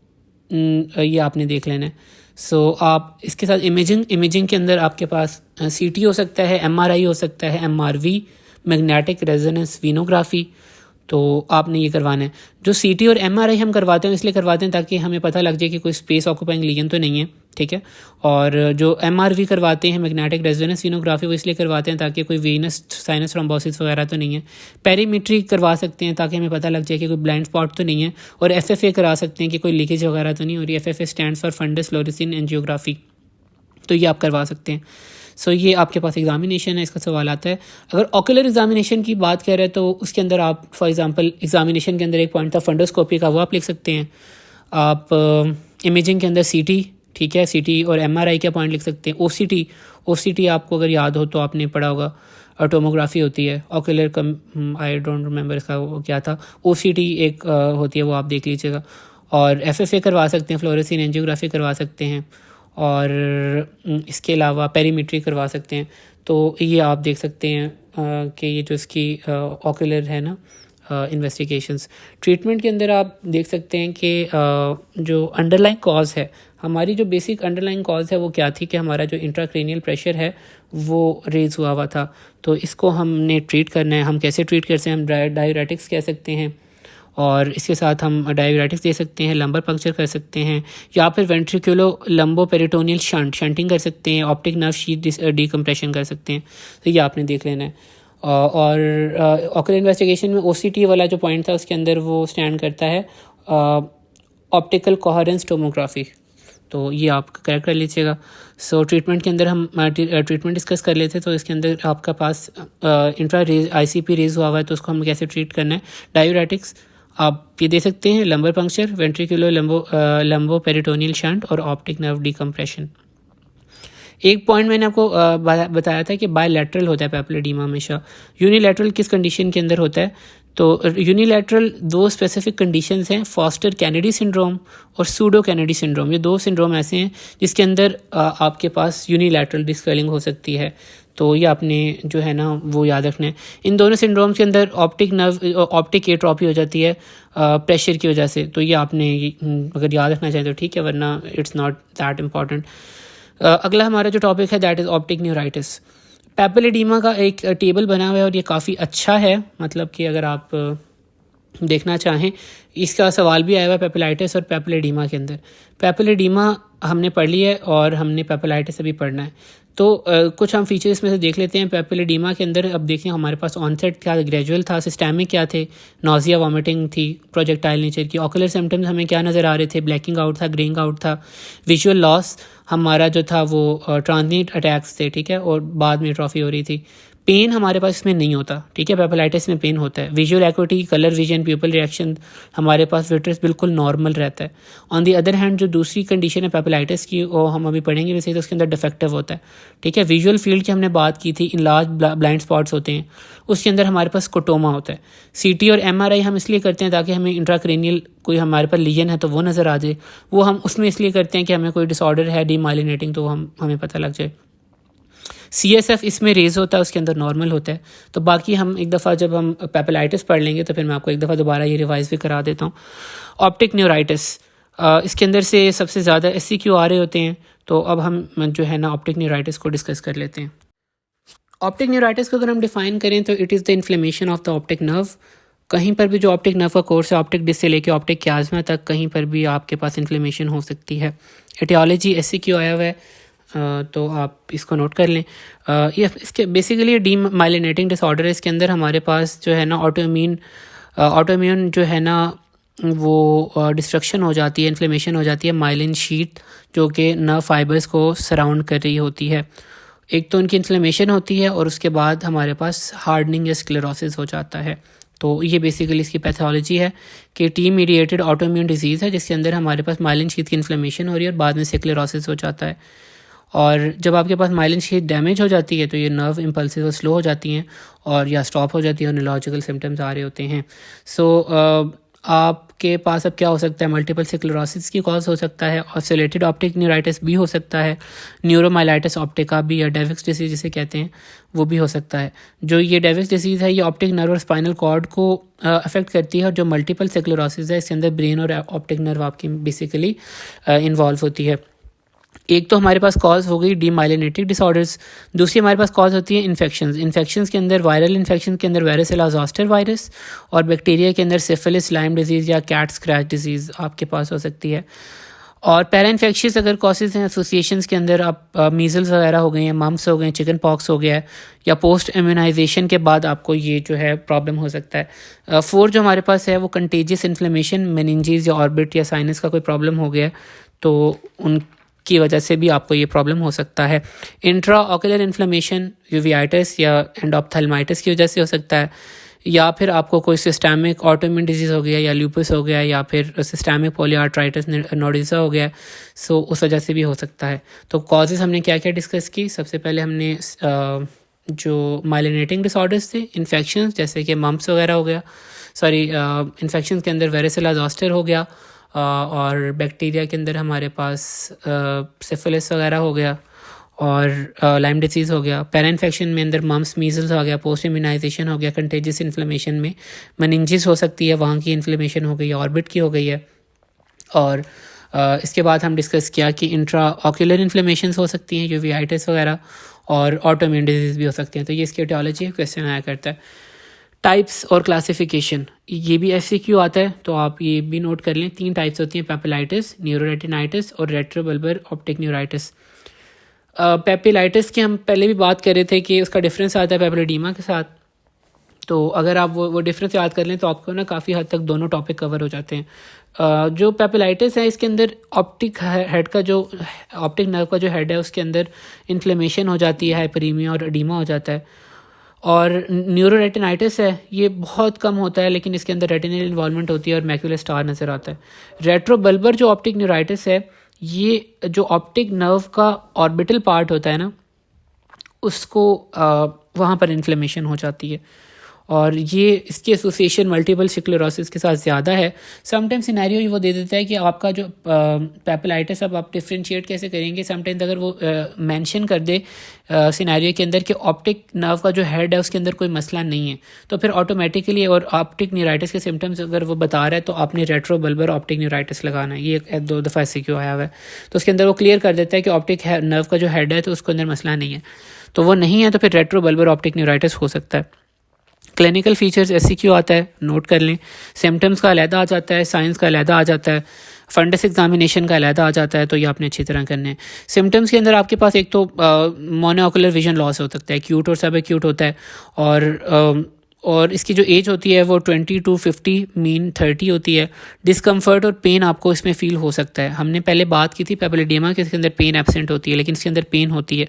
ये आपने देख लेना है। सो आप इसके साथ इमेजिंग के अंदर आपके पास CT हो सकता है, MRI हो सकता है, MRV, मैग्नेटिक रेजोनेंस वीनोग्राफी, तो आपने ये करवाना है। जो CT और MRI हम करवाते हैं इसलिए करवाते हैं ताकि हमें पता लग जाए कि कोई स्पेस ऑक्यूपाइंग लीजन तो नहीं है, ठीक है। और जो MRV करवाते हैं, मैग्नेटिक रेजोनेंस वीनोग्राफी, वो इसलिए करवाते हैं ताकि कोई वीनस साइनस थ्रोम्बोसिस वगैरह तो नहीं है। पेरीमेट्री करवा सकते हैं ताकि हमें पता लग जाए कि कोई ब्लाइंड स्पॉट तो नहीं है, और FFA करा सकते हैं कि कोई लीकेज वगैरह तो नहीं हो रही। FFA stands for fundus fluorescein angiography, तो ये आप करवा सकते हैं। सो ये आपके पास एग्जामिनेशन है, इसका सवाल आता है। अगर ऑक्यूलर एग्जामिनेशन की बात कर रहे हैं तो उसके अंदर आप फॉर एग्जांपल एग्जामिनेशन के अंदर एक पॉइंट था फंडोस्कोपी का, वो आप लिख सकते हैं। आप इमेजिंग के अंदर CT ठीक है। सीटी और एमआरआई का पॉइंट लिख सकते हैं। ओसीटी आपको अगर याद हो तो आपने पढ़ा होगा, टोमोग्राफी होती है, ocular come, I don't remember इसका वो क्या था। ओसीटी एक होती है, वो आप देख लीजिएगा। और एफएफए करवा सकते हैं, फ्लोरेसेंट एंजियोग्राफी करवा सकते हैं, और इसके अलावा पेरीमेट्री करवा सकते हैं। तो ये आप देख सकते हैं कि ये जो इसकी ऑक्यूलर है ना इन्वेस्टिगेशंस। ट्रीटमेंट के अंदर आप देख सकते हैं कि जो अंडरलाइंग कॉज है, हमारी जो बेसिक अंडरलाइंग कॉज है वो क्या थी कि हमारा जो इंट्राक्रेनियल प्रेशर है वो रेज हुआ था। तो इसको हमने ट्रीट करना है। हम कैसे ट्रीट कर सकते हैं? हम डायूरेटिक्स कह सकते हैं, और इसके साथ हम डायूरेटिक्स दे सकते हैं, लंबर पंक्चर कर सकते हैं, या फिर वेंट्रिकुलो लंबो पेरिटोनियल शंटिंग कर सकते हैं, ऑप्टिक नर्व शीथ डिकम्प्रेशन कर सकते हैं। तो ये आपने देख लेना है। और ऑक्यूलर इन्वेस्टिगेशन में ओसीटी वाला जो पॉइंट था उसके अंदर वो स्टैंड करता है ऑप्टिकल कोहेरेंस टोमोग्राफी। तो ये आप करेक्ट कर लीजिएगा। सो ट्रीटमेंट के अंदर हम ट्रीटमेंट डिस्कस कर लेते हैं। तो इसके अंदर आपका पास इंट्रा रेज आईसीपी रेज हुआ है, तो उसको हम कैसे ट्रीट करना है? डायूरेटिक्स आप ये दे सकते हैं, लंबर पंक्चर, वेंट्रिकुलर लंबो पेरिटोनियल शंट, और ऑप्टिक नर्व डिकम्प्रेशन। एक पॉइंट मैंने आपको बताया था कि बायलैटरल होता है पैपुलोएडिमा हमेशा। यूनिलैटरल किस कंडीशन के अंदर होता है? तो यूनिलैटरल दो स्पेसिफिक कंडीशंस हैं, फॉस्टर कैनेडी सिंड्रोम और सूडो कैनेडी सिंड्रोम। ये दो सिंड्रोम ऐसे हैं जिसके अंदर आपके पास यूनिलैटरल डिस्वेलिंग हो सकती है। तो ये आपने जो है ना वो याद रखना है। इन दोनों सिंड्रोम्स के अंदर ऑप्टिक एट्रोपी हो जाती है प्रेशर की वजह से। तो ये आपने अगर याद रखना चाहें तो ठीक है, वरना इट्स नॉट दैट इम्पॉर्टेंट। अगला हमारा जो टॉपिक है दैट इज़ ऑप्टिक न्यूराइटिस। पैपुलोएडिमा का एक टेबल बना हुआ है और ये काफ़ी अच्छा है, मतलब कि अगर आप देखना चाहें, इसका सवाल भी आया हुआ है पैपुलाइटिस और पैपुलोएडिमा के अंदर। पैपुलोएडिमा हमने पढ़ लिया है और हमने पैपुलाइटिस अभी पढ़ना है। तो कुछ हम फीचर्स में से देख लेते हैं। पैपुलोएडिमा के अंदर अब देखें हमारे पास ऑनसेट क्या, ग्रेजुअल था, सिस्टेमिक क्या थे, नोजिया वॉमिटिंग थी, प्रोजेक्टाइल नेचर की। ऑकुलर सिम्टम्स हमें क्या नज़र आ रहे थे? ब्लैकिंग आउट था, ग्रेइंग आउट था। विजुअल लॉस हमारा जो था वो ट्रांजिट अटैक्स थे, ठीक है, और बाद में एट्रोफी हो रही थी। पेन हमारे पास इसमें नहीं होता, ठीक है, पैपुलाइटिस में पेन होता है। Visual acuity, colour vision, pupil reaction हमारे पास विट्रस बिल्कुल नॉर्मल रहता है। ऑन दी अदर हैंड जो दूसरी कंडीशन है पैपुलाइटिस की, वो हम अभी पढ़ेंगे वैसे, तो उसके अंदर डिफेक्टिव होता है, ठीक है। विजुअल फील्ड की हमने बात की थी, इन लार्ज ब्लाइंड स्पॉट्स होते हैं, उसके अंदर हमारे पास स्कोटोमा होता है। सीटी और एमआरआई हम इसलिए करते हैं ताकि हमें इंट्राक्रेनियल कोई हमारे पास लीजन है तो वो नज़र आ जाए। वो हम उसमें इसलिए करते हैं कि हमें कोई डिसऑर्डर है डीमाइलिनेटिंग, तो हमें पता लग जाए। CSF इसमें रेज होता है, उसके अंदर नॉर्मल होता है। तो बाकी हम एक दफ़ा जब हम पैपुलाइटिस पढ़ लेंगे तो फिर मैं आपको एक दफ़ा दोबारा ये रिवाइज भी करा देता हूँ। ऑप्टिक न्यूराइटिस, इसके अंदर से सबसे ज़्यादा SCQ आ रहे होते हैं। तो अब हम जो है ना ऑप्टिक न्यूराइटिस को डिस्कस कर लेते हैं। ऑप्टिक न्यूराइटिस को अगर हम डिफाइन करें तो it is the inflammation of the optic nerve. कहीं पर भी जो ऑप्टिक नर्व का कोर्स है, ऑप्टिक डिस्क से लेकर ऑप्टिक क्याज्मा तक, कहीं पर भी आपके पास इन्फ्लेमेशन हो सकती है। एटियोलॉजी SCQ आया हुआ है, तो आप इसको नोट कर लें। ये इसके बेसिकली डीमाइलिनेटिंग डिसऑर्डर है। इसके अंदर हमारे पास जो है ना ऑटोइम्यून जो है ना वो डिस्ट्रक्शन हो जाती है, इन्फ्लेमेशन हो जाती है माइलिन शीट जो कि नर्व फाइबर्स को सराउंड कर रही होती है। एक तो उनकी इन्फ्लेमेशन होती है और उसके बाद हमारे पास हार्डनिंग या स्क्लेरोसिस हो जाता है। तो ये बेसिकली इसकी पैथोलॉजी है कि टी मीडिएटेड ऑटोइम्यून डिजीज़ है जिसके अंदर हमारे पास माइलिन शीट की इन्फ्लेमेशन हो रही है और बाद में स्क्लेरोसिस हो जाता है। और जब आपके पास माइलिन शीट डैमेज हो जाती है तो ये नर्व इम्पल्सिस स्लो हो जाती हैं और या स्टॉप हो जाती है और न्यूरोलॉजिकल सिम्टम्स आ रहे होते हैं। सो आपके पास अब क्या हो सकता है? मल्टीपल स्क्लेरोसिस की कॉज हो सकता है, ऑसिलेटेड ऑप्टिक न्यूराइटिस भी हो सकता है, न्यूरोमाइलाइटिस ऑप्टिका भी या डेविक्स डिसीज जिसे कहते हैं वो भी हो सकता है। जो ये डेविक्स डिसीज़ है ये ऑप्टिक नर्व और स्पाइनल कॉर्ड को अफेक्ट करती है, और जो मल्टीपल स्क्लेरोसिस है इसके अंदर ब्रेन और ऑप्टिक नर्व आपकी बेसिकली इन्वॉल्व होती है। एक तो हमारे पास कॉज हो गई डीमाइलिनेटिक डिसऑर्डर्स, दूसरी हमारे पास कॉज होती है इन्फेक्शंस के अंदर वायरल इन्फेक्शन के अंदर वायरसेला ज़ोस्टर वायरस, और बैक्टीरिया के अंदर सिफिलिस, लाइम डिजीज़ या कैट स्क्रैच डिजीज़ आपके पास हो सकती है। और पैरा इन्फेक्शियस अगर कॉजेज हैं एसोसिएशंस के अंदर, आप मीजल्स वगैरह हो गए हैं, मम्स हो गए, चिकन पॉक्स हो गया है, या पोस्ट इम्यूनाइजेशन के बाद आपको ये जो है प्रॉब्लम हो सकता है। फोर्थ जो हमारे पास है वो कंटेजियस इन्फ्लेमेशन, मेनिंजीज या ऑर्बिट या साइनस का कोई प्रॉब्लम हो गया है तो उनकी वजह से भी आपको ये प्रॉब्लम हो सकता है। इंट्रा ऑकुलर इन्फ्लेमेशन यूवियाइटिस या एंडोप्थेल्माइटिस की वजह से हो सकता है। या फिर आपको कोई सिस्टैमिक ऑटोइम्यून डिजीज़ हो गया या ल्यूपस हो गया या फिर सिस्टैमिक पॉलीआर्थराइटिस नोडोसा हो गया, सो उस वजह से भी हो सकता है। तो कॉजेज़ हमने क्या क्या डिस्कस की। सबसे पहले हमने जो माइलिनेटिंग डिसऑर्डर्स थे, इन्फेक्शंस जैसे कि मम्प्स वगैरह हो गया, इन्फेक्शन के अंदर वेरिसेला ज़ोस्टर हो गया, और बैक्टीरिया के अंदर हमारे पास सिफिलिस वगैरह हो गया और लाइम डिसीज़ हो गया। पैरा इन्फेक्शन में अंदर मम्प्स मीजल्स हो गया, पोस्ट इम्यूनाइजेशन हो गया। कंटेजियस इन्फ्लेमेशन में मेनिंजिस हो सकती है, वहाँ की इन्फ्लेमेशन हो गई, ऑर्बिट की हो गई है। और इसके बाद हम डिस्कस किया कि इंट्रा ऑक्यूलर इन्फ्लेमेशंस हो सकती हैं, यूवेआइटिस वगैरह, और ऑटोइम्यून डिजीज़ भी हो सकती हैं। तो ये इसकी एटियोलॉजी क्वेश्चन आया करता है। टाइप्स और क्लासिफिकेशन, ये भी एमसीक्यू आता है, तो आप ये भी नोट कर लें। 3 टाइप्स होती हैं, पेपिलाइटिस, न्यूरोरेटिनाइटिस और रेट्रोबल्बर ऑप्टिक न्यूराइटिस। पेपिलाइटिस की हम पहले भी बात कर रहे थे कि उसका डिफरेंस आता है पेपिलोडीमा के साथ। तो अगर आप वो डिफरेंस याद कर लें तो आपको ना काफ़ी हद तक दोनों टॉपिक कवर हो जाते हैं। जो पेपिलाइटिस है, इसके अंदर ऑप्टिक नर्व का जो हेड है उसके अंदर इन्फ्लेमेशन हो जाती है, हाइपरीमिया और एडीमा हो जाता है। और न्यूरोरेटिनाइटिस है, ये बहुत कम होता है लेकिन इसके अंदर रेटिनल इन्वॉल्वमेंट होती है और मैक्यूलर स्टार नज़र आता है। रेट्रोबल्बर जो ऑप्टिक न्यूराइटिस है, ये जो ऑप्टिक नर्व का ऑर्बिटल पार्ट होता है ना, उसको वहाँ पर इन्फ्लेमेशन हो जाती है और ये इसकी एसोसिएशन मल्टीपल स्क्लेरोसिस के साथ ज़्यादा है। समटाइम्स सिनेरियो वो दे देता है कि आपका जो पेपिलाइटिस, अब आप डिफ्रेंशिएट कैसे करेंगे। समटाइम्स अगर वो मेंशन कर दे सिनेरियो के अंदर कि ऑप्टिक नर्व का जो हेड है उसके अंदर कोई मसला नहीं है, तो फिर ऑटोमेटिकली, और ऑप्टिक न्यूराइटिस के सिम्टम्स अगर वो बता रहा है तो आपने रेट्रोबल्बर ऑप्टिक न्यूराइटिस लगाना है। ये 2 दफ़ा ऐसे क्यों आया हुआ है, तो उसके अंदर वो क्लियर कर देता है कि ऑप्टिक नर्व का जो हेड है तो उसके अंदर मसला नहीं है। तो वो नहीं है तो फिर रेट्रोबल्बर ऑप्टिक न्यूराइटिस हो सकता है। क्लिनिकल फीचर्स एमसीक्यू आता है, नोट कर लें। सिम्टम्स का अलहदा आ जाता है, साइंस का अलहदा आ जाता है, फंडस एग्जामिनेशन का अलहदा आ जाता है, तो ये आपने अच्छी तरह करने हैं। सिम्टम्स के अंदर आपके पास एक तो मोनोऑकुलर विजन लॉस हो सकता है, एक्यूट और सब एक्यूट होता है, और इसकी जो एज होती है वो 20 to 50, मीन 30 होती है। डिस्कम्फर्ट और पेन आपको इसमें फ़ील हो सकता है। हमने पहले बात की थी पेपिलोडीमा के, इसके अंदर पेन एब्सेंट होती है, लेकिन इसके अंदर पेन होती है।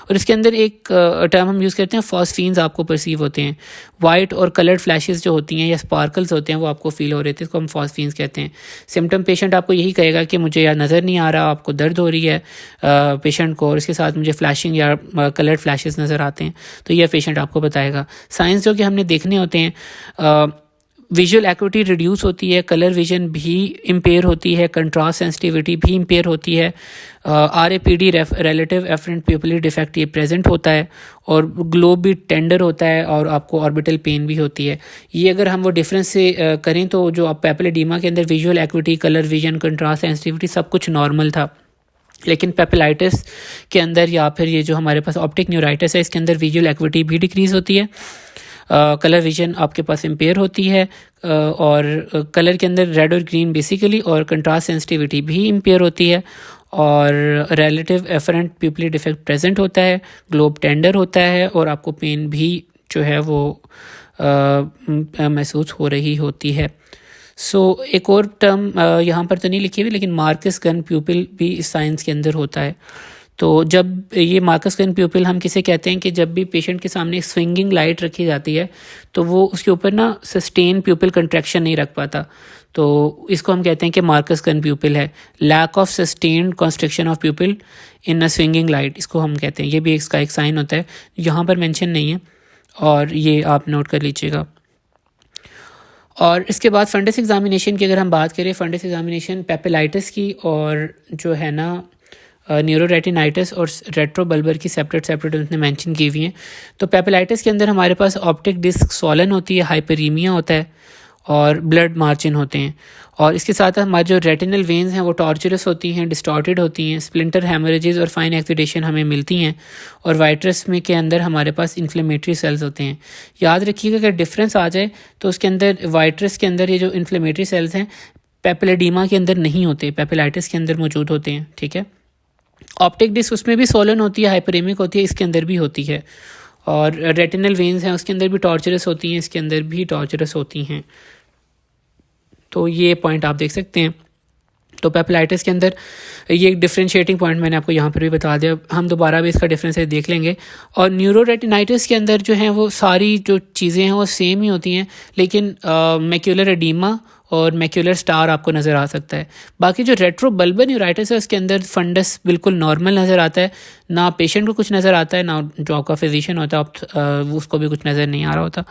और इसके अंदर एक टर्म हम यूज़ करते हैं, फॉस्फीन्स आपको परसीव होते हैं। वाइट और कलर्ड फ्लैशेस जो होती हैं या स्पार्कल्स होते हैं वो आपको फील हो रहे थे, इसको हम फॉस्फीन्स कहते हैं। सिम्टम पेशेंट आपको यही कहेगा कि मुझे या नज़र नहीं आ रहा, आपको दर्द हो रही है पेशेंट को, और इसके साथ मुझे फ्लैशिंग या कलर्ड फ्लैशेस नज़र आते हैं, तो यह पेशेंट आपको बताएगा। साइंस जो कि हमने देखने होते हैं, विजुअल एक्यूटी रिड्यूस होती है, कलर विजन भी इम्पेयर होती है, कंट्रास्ट सेंसिटिविटी भी इम्पेयर होती है, RAPD relative afferent pupillary defect ये प्रेजेंट होता है, और ग्लोब भी टेंडर होता है, और आपको ऑर्बिटल पेन भी होती है। ये अगर हम वो डिफरेंस से करें तो जो आप पेपिलोडीमा के अंदर visual acuity, colour vision, contrast sensitivity सब कुछ नॉर्मल था, लेकिन पेपिलाइटिस के अंदर या फिर ये जो हमारे पास ऑप्टिक न्यूराइटिस है, इसके अंदर विजुअल एक्यूटी भी डिक्रीज़ होती है, कलर विजन आपके पास इम्पेयर होती है, और कलर के अंदर रेड और ग्रीन बेसिकली, और कंट्रास्ट सेंसिटिविटी भी इम्पेयर होती है, और relative afferent pupillary defect present होता है, ग्लोब टेंडर होता है, और आपको पेन भी जो है वो महसूस हो रही होती है। एक और टर्म यहाँ पर तो नहीं लिखी हुई, लेकिन मार्कस गन प्यूपिल भी इस साइंस के अंदर होता है। तो जब ये मार्कस गन प्यूपिल हम किसे कहते हैं कि जब भी पेशेंट के सामने स्विंगिंग लाइट रखी जाती है तो वो उसके ऊपर ना सस्टेन प्यूपिल कंट्रैक्शन नहीं रख पाता, तो इसको हम कहते हैं कि मार्कस गन प्यूपिल है। Lack of sustained construction of pupil in a swinging light, इसको हम कहते हैं। ये भी इसका एक साइन होता है, यहाँ पर मेंशन नहीं है, और ये आप नोट कर लीजिएगा। और इसके बाद फंडस एग्जामिनेशन की अगर हम बात करें, फंडस एग्जामिनेशन पेपिलाइटिस की और जो है ना न्यूरोरेटिनाइटिस और रेट्रोबल्बर की सेपरेट उसने मेंशन की हुई हैं। तो पेपिलाइटिस के अंदर हमारे पास ऑप्टिक डिस्क सॉलन होती है, हाइपरीमिया होता है, और ब्लड मार्जिन होते हैं, और इसके साथ हमारे जो रेटिनल वेन्स हैं वो टॉर्चरस होती हैं, डिस्टॉर्टेड होती हैं, स्प्लिंटर हेमरेजेस और फाइन एक्सीडेशन हमें मिलती हैं, और वाइट्रस में के अंदर हमारे पास इन्फ्लेमेटरी सेल्स होते हैं। याद रखिएगा अगर डिफरेंस आ जाए तो उसके अंदर वाइट्रस के अंदर ये जो इन्फ्लेमेटरी सेल्स हैं पेपिलोडीमा के अंदर नहीं होते, पेपिलाइटिस के अंदर मौजूद होते हैं, ठीक है। ऑप्टिक डिस्क उसमें भी सोलन होती है, हाइपरेमिक होती है, इसके अंदर भी होती है, और रेटिनल वेन्स हैं उसके अंदर भी टॉर्चरस होती हैं, इसके अंदर भी टॉर्चरस होती हैं। तो ये पॉइंट आप देख सकते हैं। तो पेपिलाइटिस के अंदर ये एक डिफरेंशिएटिंग पॉइंट मैंने आपको यहाँ पर भी बता दिया, हम दोबारा भी इसका डिफरेंस देख लेंगे। और न्यूरोरेटिनाइटिस के अंदर जो है वो सारी जो चीज़ें हैं वो सेम ही होती हैं, लेकिन मैक्यूलर एडीमा और मैक्यूलर स्टार आपको नज़र आ सकता है। बाकी जो रेट्रोबल्बर न्यूराइटिस है उसके अंदर फंडस बिल्कुल नॉर्मल नज़र आता है, ना पेशेंट को कुछ नज़र आता है, ना जो आपका फिजिशियन होता है उसको भी कुछ नज़र नहीं आ रहा होता।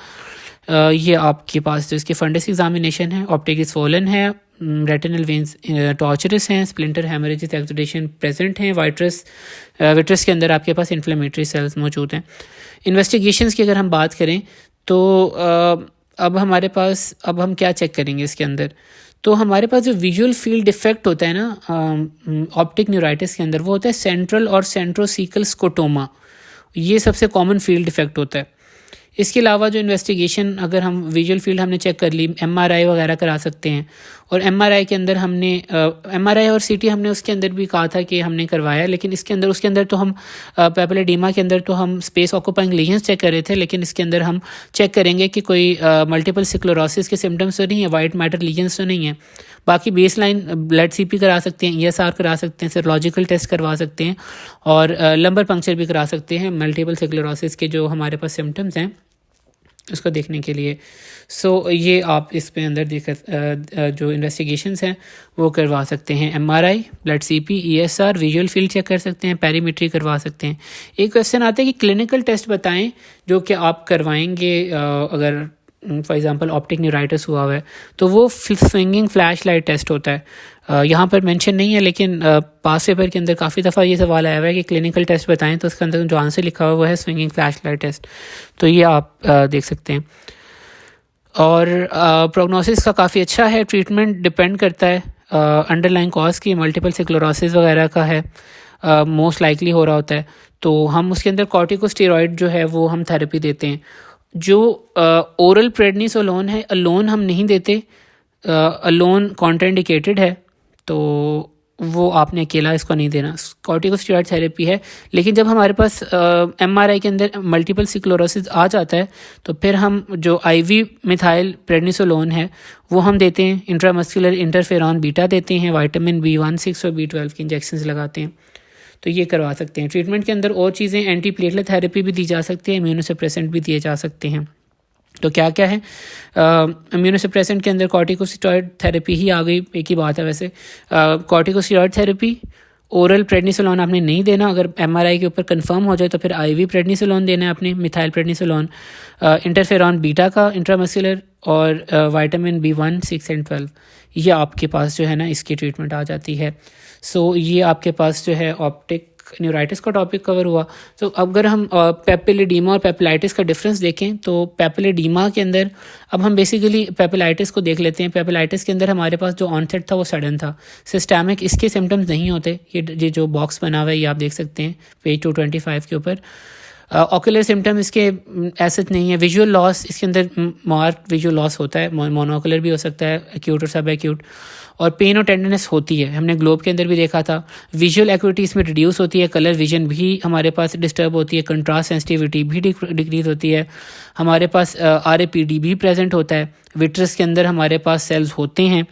ये आपके पास जो इसकी फंडस एग्जामिनेशन है, ऑप्टिक स्वोलन है, रेटिनल वेन्स टॉर्चरस हैं, स्प्लिंटर हेमरेजेस एक्सुडेशन प्रेजेंट हैं, विट्रस के अंदर आपके पास इन्फ्लेमेटरी सेल्स मौजूद हैं। इन्वेस्टिगेशंस की अगर हम बात करें तो अब हमारे पास, अब हम क्या चेक करेंगे इसके अंदर, तो हमारे पास जो विजुअल फील्ड डिफेक्ट होता है ना ऑप्टिक न्यूराइटिस के अंदर, वो होता है सेंट्रल और सेंट्रोसीकल स्कोटोमा। ये सबसे कॉमन फील्ड डिफेक्ट होता है। इसके अलावा जो इन्वेस्टिगेशन, अगर हम विजुअल फील्ड हमने चेक कर ली, एमआरआई वगैरह करा सकते हैं। और एमआरआई के अंदर हमने एमआरआई और सीटी हमने उसके अंदर भी कहा था कि हमने करवाया, लेकिन उसके अंदर तो हम पेपिलर एडीमा के अंदर तो हम स्पेस ऑक्यूपाइंग लीजन्स चेक कर रहे थे, लेकिन इसके अंदर हम चेक करेंगे कि कोई मल्टीपल स्क्लेरोसिस के सिम्टम्स तो नहीं है, वाइट मैटर लीजन्स तो नहीं है। बाकी बेस लाइन ब्लड सीपी करा सकते हैं, ईएसआर करा सकते हैं, सीरोलॉजिकल टेस्ट करवा सकते हैं, और लंबर पंक्चर भी करा सकते हैं मल्टीपल स्क्लेरोसिस के जो हमारे पास सिम्टम्स हैं उसको देखने के लिए। सो ये आप इसमें अंदर देख जो इन्वेस्टिगेशंस हैं वो करवा सकते हैं। MRI, blood CP, ESR, visual field check कर सकते हैं, पेरीमेट्री करवा सकते हैं। एक क्वेश्चन आता है कि क्लिनिकल टेस्ट बताएं जो कि आप करवाएंगे अगर फॉर एग्जांपल ऑप्टिक न्यूराइटिस हुआ है, तो वो स्विंगिंग फ्लैश लाइट टेस्ट होता है। यहाँ पर मेंशन नहीं है, लेकिन पास पेपर के अंदर काफ़ी दफ़ा ये सवाल आया हुआ है कि क्लिनिकल टेस्ट बताएं, तो उसके अंदर जो आंसर लिखा हुआ है वो है स्विंगिंग फ्लैश लाइट टेस्ट। तो ये आप देख सकते हैं। और प्रोग्नोसिस का काफ़ी अच्छा है। ट्रीटमेंट डिपेंड करता है अंडरलाइन कॉज की, मल्टीपल स्क्लेरोसिस वगैरह का है मोस्ट लाइकली हो रहा होता है, तो हम उसके अंदर कॉर्टिकोस्टेरॉइड जो है वो हम थेरेपी देते हैं। जो ओरल प्रेडनिसोलोन है, अलोन हम नहीं देते, अलोन कॉन्ट्राइंडिकेटेड है, तो वो आपने अकेला इसको नहीं देना। कॉर्टिकोस्टेरॉइड थेरेपी है, लेकिन जब हमारे पास एमआरआई के अंदर मल्टीपल स्क्लेरोसिस आ जाता है तो फिर हम जो आईवी मिथाइल प्रेडनिसोलोन है वो हम देते हैं, इंट्रामस्कुलर इंटरफेरॉन बीटा देते हैं, विटामिन B16 और B12 के इंजेक्शंस लगाते हैं, तो ये करवा सकते हैं। ट्रीटमेंट के अंदर और चीज़ें, एंटी प्लेटलेट थेरेपी भी दी जा सकती है, इम्यूनोसप्रेसेंट भी दिए जा सकते हैं। तो क्या क्या है इम्यूनोसप्रेसेंट के अंदर कॉर्टिकोस्टेरॉइड थेरेपी ही आ गई, एक ही बात है वैसे। कॉर्टिकोस्टेरॉइड थेरेपी, ओरल प्रेडनिसोलोन आपने नहीं देना, अगर एमआरआई के ऊपर कंफर्म हो जाए तो फिर आईवी प्रेडनिसोलोन देना है आपने, मिथाइल प्रेडनिसोलोन, इंटरफेरॉन बीटा का इंट्रामस्कुलर, और विटामिन B1, 6 और 12, ये आपके पास जो है ना इसकी ट्रीटमेंट आ जाती है। सो ये आपके पास जो है ऑप्टिक न्यूराइटिस का टॉपिक कवर हुआ। तो अगर हम पेपिलेडीमा और पेपिलाइटिस का डिफरेंस देखें तो पेपिलेडीमा के अंदर अब हम बेसिकली पेपिलाइटिस को देख लेते हैं। पेपिलाइटिस के अंदर हमारे पास जो ऑनसेट था वो सडन था, सिस्टमिक इसके सिम्टम्स नहीं होते। ये जो बॉक्स बना हुआ है ये आप देख सकते हैं पेज 225 के ऊपर। ऑक्यूलर सिम्टम इसके ऐसे नहीं है। विजुअल लॉस इसके अंदर मार्क विजुअल लॉस होता है, मोनोकुलर भी हो सकता है, एक्यूट और सब एक्यूट, और पेन और टेंडरनेस होती है, हमने ग्लोब के अंदर भी देखा था। विजुअल एक्यूटी इसमें रिड्यूस होती है, कलर विजन भी हमारे पास डिस्टर्ब होती है, कंट्रास्ट सेंसिटिविटी भी डिक्रीज होती है, हमारे पास RAPD भी प्रेजेंट होता है, विट्रस के अंदर हमारे पास सेल्स होते हैं,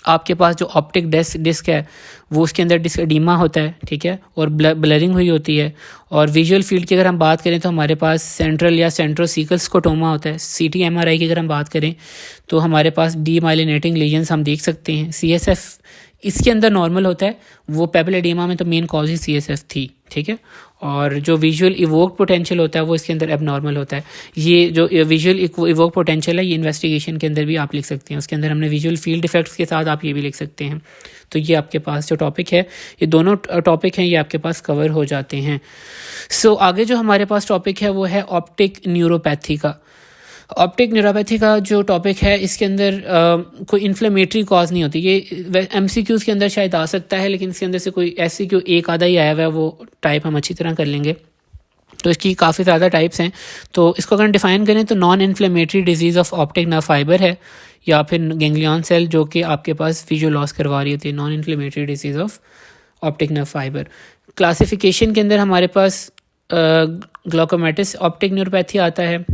आपके पास जो ऑप्टिक डिस्क है वो उसके अंदर डिस्क एडीमा होता है, ठीक है, और ब्लरिंग हुई होती है। और विजुअल फील्ड की अगर हम बात करें तो हमारे पास सेंट्रल या सेंट्रोसीकल स्कोटोमा होता है। CT MRI की अगर हम बात करें तो हमारे पास डीमाइलिनेटिंग लीजन्स हम देख सकते हैं। CSF इसके अंदर नॉर्मल होता है, वो पेपिलेडीमा में तो मेन कॉज ही CSF थी, ठीक है। और जो विजुअल इवोक पोटेंशियल होता है वो इसके अंदर एबनॉर्मल होता है। ये जो विजुअल इवोक पोटेंशियल है ये इन्वेस्टिगेशन के अंदर भी आप लिख सकते हैं, उसके अंदर हमने विजुअल फील्ड इफेक्ट्स के साथ आप ये भी लिख सकते हैं। तो ये आपके पास जो टॉपिक है, ये दोनों टॉपिक हैं, ये आपके पास कवर हो जाते हैं। सो आगे जो हमारे पास टॉपिक है वो है ऑप्टिक न्यूरोपैथी का। ऑप्टिक न्यूरोपैथी का जो टॉपिक है इसके अंदर कोई इन्फ्लेमेटरी कॉज नहीं होती। ये MCQs के अंदर शायद आ सकता है, लेकिन इसके अंदर से कोई SCQ एक आधा ही आया हुआ है, वो टाइप हम अच्छी तरह कर लेंगे। तो इसकी काफ़ी ज़्यादा टाइप्स हैं, तो इसको अगर डिफ़ाइन करें तो non inflammatory disease of optic nerve fibre है, या फिर गैंग्लियन सेल जो कि आपके पास विजुअल लॉस करवा रही होती है, non inflammatory disease of optic nerve fibre. Classification के अंदर हमारे पास ग्लूकोमेटिस ऑप्टिक न्यूरोपैथी आता है,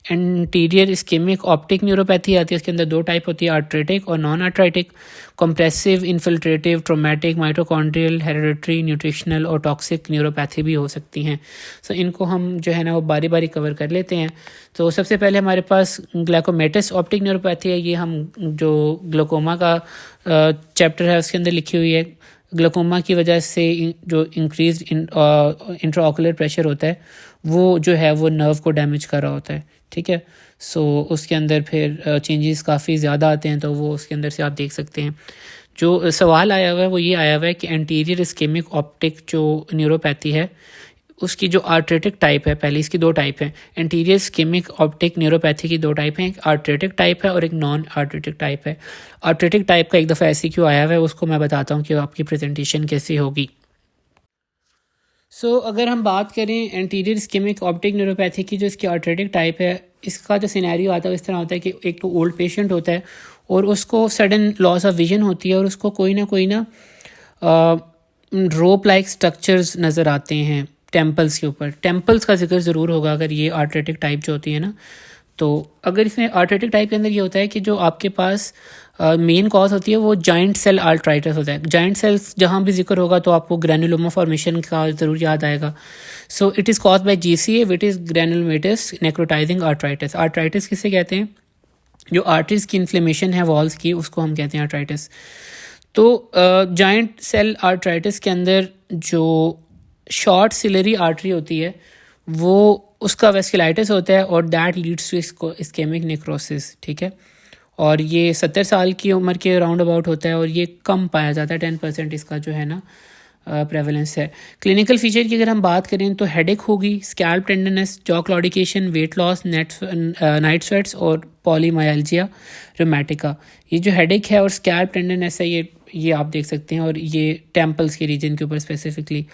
एंटीरियर इस्केमिक ऑप्टिक न्यूरोपैथी आती है, इसके अंदर 2 टाइप होती है, आर्ट्रेटिक और non arteritic. Compressive, infiltrative, traumatic, mitochondrial, hereditary, nutritional और टॉक्सिक न्यूरोपैथी भी हो सकती हैं। सो इनको हम जो है ना वो बारी बारी कवर कर लेते हैं। तो सबसे पहले हमारे पास ग्लाइकोमेटस ऑप्टिक न्यूरोपैथी है। ये हम जो ग्लोकोमा का चैप्टर है उसके अंदर लिखी हुई है। ग्लोकोमा की वजह से जो इंक्रीज इंट्राऑकुलर प्रेशर होता है वो जो है वो नर्व को डैमेज कर रहा होता है, ठीक है। सो उसके अंदर फिर चेंजेस काफ़ी ज़्यादा आते हैं, तो वो उसके अंदर से आप देख सकते हैं। जो सवाल आया हुआ है वो ये आया हुआ है कि एंटीरियर इस्केमिक ऑप्टिक जो न्यूरोपैथी है उसकी जो आर्ट्रेटिक टाइप है, पहले इसकी 2 टाइप है। एंटीरियर इस्केमिक ऑप्टिक न्यूरोपैथी की 2 टाइप हैं, एक आर्ट्रेटिक टाइप है और एक नॉन आर्ट्रेटिक टाइप है। आर्ट्रेटिक टाइप का एक दफ़ा एमसीक्यू आया हुआ है, उसको मैं बताता हूँ कि आपकी प्रेजेंटेशन कैसे होगी। अगर हम बात करें एंटीरियर इस्केमिक ऑप्टिक न्यूरोपैथी की, जो इसकी आर्ट्रेटिक टाइप है, इसका जो सिनेरियो आता है इस तरह होता है कि एक तो ओल्ड पेशेंट होता है और उसको सडन लॉस ऑफ विजन होती है और उसको कोई ना रोप लाइक स्ट्रक्चर्स नज़र आते हैं टेम्पल्स के ऊपर। टेम्पल्स का जिक्र ज़रूर होगा अगर ये आर्ट्रेटिक टाइप जो होती है ना। तो अगर इसमें आर्ट्रेटिक टाइप के अंदर ये होता है कि जो आपके पास मेन कॉज होती है वो जॉइंट सेल आर्ट्राइटिस होता है। जॉइंट सेल्स जहाँ भी जिक्र होगा तो आपको ग्रैनुलोमा फॉर्मेशन का ज़रूर याद आएगा। So it is cause by GCA which is granulomatous necrotising arteritis. Arteritis किसे कहते हैं? जो आर्टरीज की इन्फ्लेमेशन है वॉल्स की, उसको हम कहते हैं आर्ट्राइटिस। तो जॉइंट सेल आर्ट्राइटिस के अंदर जो शॉर्ट सिलरी आर्टरी होती है वो उसका वेस्कुलाइटिस होता है और that leads to ischaemic necrosis, ठीक है। और ये 70 साल की उम्र के राउंड अबाउट होता है और ये कम पाया जाता है, 10% इसका जो है ना प्रेवलेंस है। क्लिनिकल फीचर की अगर हम बात करें तो हेडेक होगी, scalp tenderness, jaw claudication, weight loss, night sweats और पॉलीमायल्जिया रोमैटिका। ये जो हेडेक है और स्कैल्प टेंडरनेस है ये आप देख सकते हैं और ये टेम्पल्स के रीजन के ऊपर स्पेसिफिकली।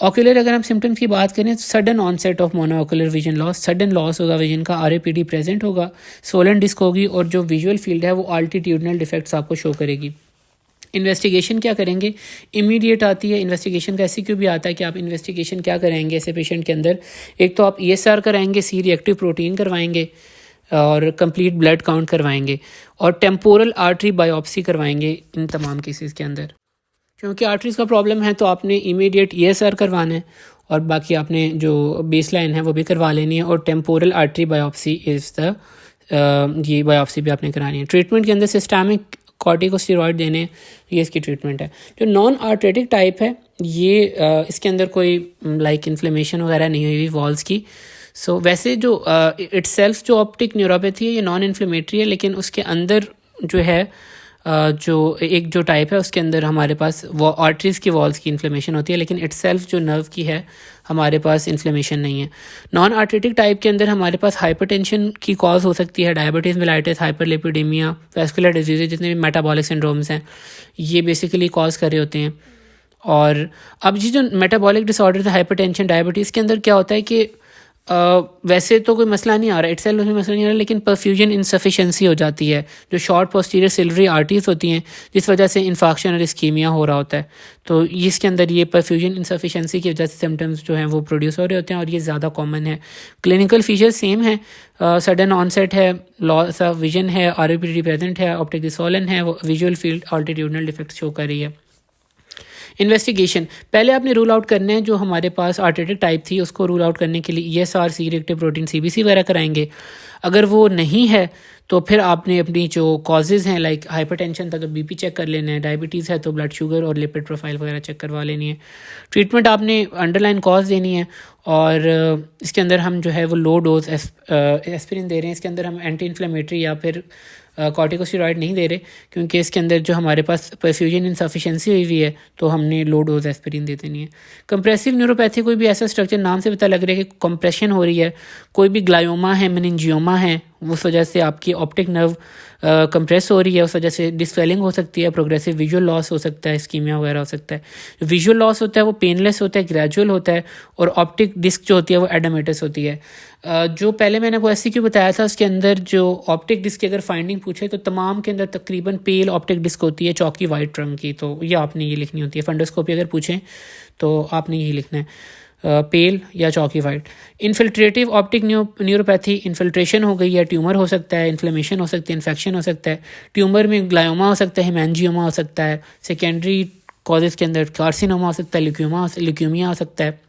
ऑक्यूलर अगर हम सिम्टम्स की बात करें तो sudden onset of monocular vision loss, sudden loss होगा विजन का, RAPD प्रेजेंट होगा, सोलन डिस्क होगी और जो विजुअल फील्ड है वो अल्टीट्यूडनल डिफेक्ट्स आपको शो करेगी। इन्वेस्टिगेशन क्या करेंगे? इमीडिएट आती है इन्वेस्टिगेशन का। ऐसी क्यों भी आता है कि आप इन्वेस्टिगेशन क्या करेंगे ऐसे पेशेंट के अंदर? एक तो आप ESR कराएंगे, C रिएक्टिव प्रोटीन करवाएंगे और कंप्लीट ब्लड काउंट करवाएंगे और टेम्पोरल आर्टरी बायोप्सी करवाएंगे इन तमाम केसेस के अंदर। क्योंकि आर्टरीज का प्रॉब्लम है तो आपने इमीडिएट ESR करवाना है और बाकी आपने जो बेसलाइन है वो भी करवा लेनी है और temporal artery biopsy is the ये बायोप्सी भी आपने करानी है। ट्रीटमेंट के अंदर सिस्टमिक कॉर्टिकोस्टेरॉइड देने, ये इसकी ट्रीटमेंट है। जो नॉन आर्ट्रेटिक टाइप है ये इसके अंदर कोई लाइक इन्फ्लेमेशन वगैरह नहीं हुई वॉल्स की। सो वैसे जो इटसेल्फ जो ऑप्टिक न्यूरोपैथी है ये नॉन इन्फ्लेमेटरी है, लेकिन उसके अंदर जो है जो एक जो टाइप है उसके अंदर हमारे पास वो आर्टरीज की वॉल्स की इन्फ्लेमेशन होती है, लेकिन इटसेल्फ जो नर्व की है हमारे पास इन्फ्लेमेशन नहीं है। नॉन आर्ट्रेटिक टाइप के अंदर हमारे पास हाइपरटेंशन की कॉज हो सकती है, diabetes mellitus, hyperlipidaemia, vascular disease, जितने भी मेटाबॉलिक सिंड्रोम्स हैं ये बेसिकली कॉज कर रहे होते हैं। और अब ये जो मेटाबॉलिक डिसऑर्डर है, हाइपरटेंशन, डायबिटीज़ के अंदर क्या होता है कि वैसे तो कोई मसला नहीं आ रहा, इटसेल्फ में मसला नहीं आ रहा, लेकिन परफ्यूजन इनसफिशेंसी हो जाती है। जो शॉर्ट पोस्टीरियर सिलरी आर्टरीज होती हैं जिस वजह से इन्फेक्शन और इस्कीमिया हो रहा होता है, तो इसके अंदर ये परफ्यूजन इनसफिशेंसी की वजह से सिम्टम्स जो हैं वो प्रोड्यूस हो रहे होते हैं और ये ज़्यादा कॉमन है। क्लिनिकल फीचर सेम है, सडन ऑनसेट है, लॉस ऑफ विजन है, RAPD प्रेजेंट है, ऑप्टिक डिसऑर्डर है, विजुअल फील्ड अल्टीट्यूडनल डिफेक्ट शो कर रही है। इन्वेस्टिगेशन पहले आपने रूल आउट करना है, जो हमारे पास आर्ट्रेटिक टाइप थी उसको रूल आउट करने के लिए ESR, C reactive protein, CBC वगैरह कराएंगे। अगर वो नहीं है तो फिर आपने अपनी जो कॉजेज़ हैं लाइक हाइपरटेंशन था तो BP चेक कर लेना है, डायबिटीज़ है तो ब्लड शुगर और लिपिड प्रोफाइल वगैरह चेक करवा लेनी है। ट्रीटमेंट आपने अंडरलाइन कॉज देनी है और इसके अंदर हम जो है वो लो डोज एस्पिरिन दे रहे हैं। इसके अंदर हम एंटी इन्फ्लेमेटरी या फिर कॉर्टिकोस्टेरॉइड नहीं दे रहे, क्योंकि इसके अंदर जो हमारे पास परफ्यूजन इनसफिशेंसी हुई हुई है तो हमने लो डोज एस्पिरिन दे देनी है। कंप्रेसिव न्यूरोपैथी कोई भी ऐसा स्ट्रक्चर, नाम से पता लग रहा है कि कंप्रेशन हो रही है, कोई भी ग्लायोमा है, मेनिंजियोमा है, उस वजह से आपकी ऑप्टिक नर्व कंप्रेस हो रही है, उस वजह से डिस्वेलिंग हो सकती है, प्रोग्रेसिव विजुअल लॉस हो सकता है, इस्कीमिया वगैरह हो सकता है। विजुअल लॉस होता है वो पेनलेस होता है, ग्रेजुअल होता है और ऑप्टिक डिस्क जो होती है वो एडोमेटस होती है। जो पहले मैंने आपको SCQ बताया था उसके अंदर जो ऑप्टिक डिस्क की अगर फाइंडिंग पूछे तो तमाम के अंदर तकरीबन पेल ऑप्टिक डिस्क होती है, चौकी वाइट रंग की, तो ये आपने ये लिखनी होती है। फंडोस्कोपी अगर पूछें तो आपने यही लिखना है। पेल या चॉकी वाइट। इन्फिल्ट्रेटिव ऑप्टिक न्यूरोपैथी, इन्फिल्ट्रेशन हो गई है, ट्यूमर हो सकता है, इन्फ्लेमेशन हो सकती है, इन्फेक्शन हो सकता है, ट्यूमर में ग्लायोमा हो सकता है, हेमेंजियोमा हो सकता है, सेकेंडरी कॉजेज़ के अंदर कार्सिनोमा हो सकता है, ल्यूक्यूमिया हो सकता है,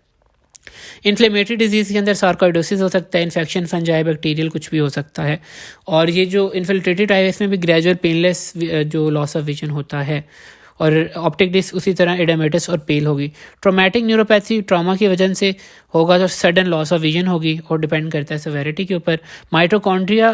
इन्फ्लेमेटरी डिजीज़ के अंदर सार्कोइडोसिस हो सकता है, इन्फेक्शन फंजाई बैक्टीरियल कुछ भी हो सकता है। और ये जो इन्फिल्ट्रेटेड आई इसमें भी ग्रेजुअल पेनलेस जो लॉस ऑफ विजन होता है। और ऑप्टिक डिस्क उसी तरह एडेमेटस और पेल होगी। ट्रोमेटिक न्यूरोपैथी ट्रॉमा की वजह से होगा तो सडन लॉस ऑफ विजन होगी और डिपेंड करता है सेवेरिटी के ऊपर। माइटोकॉन्ड्रिया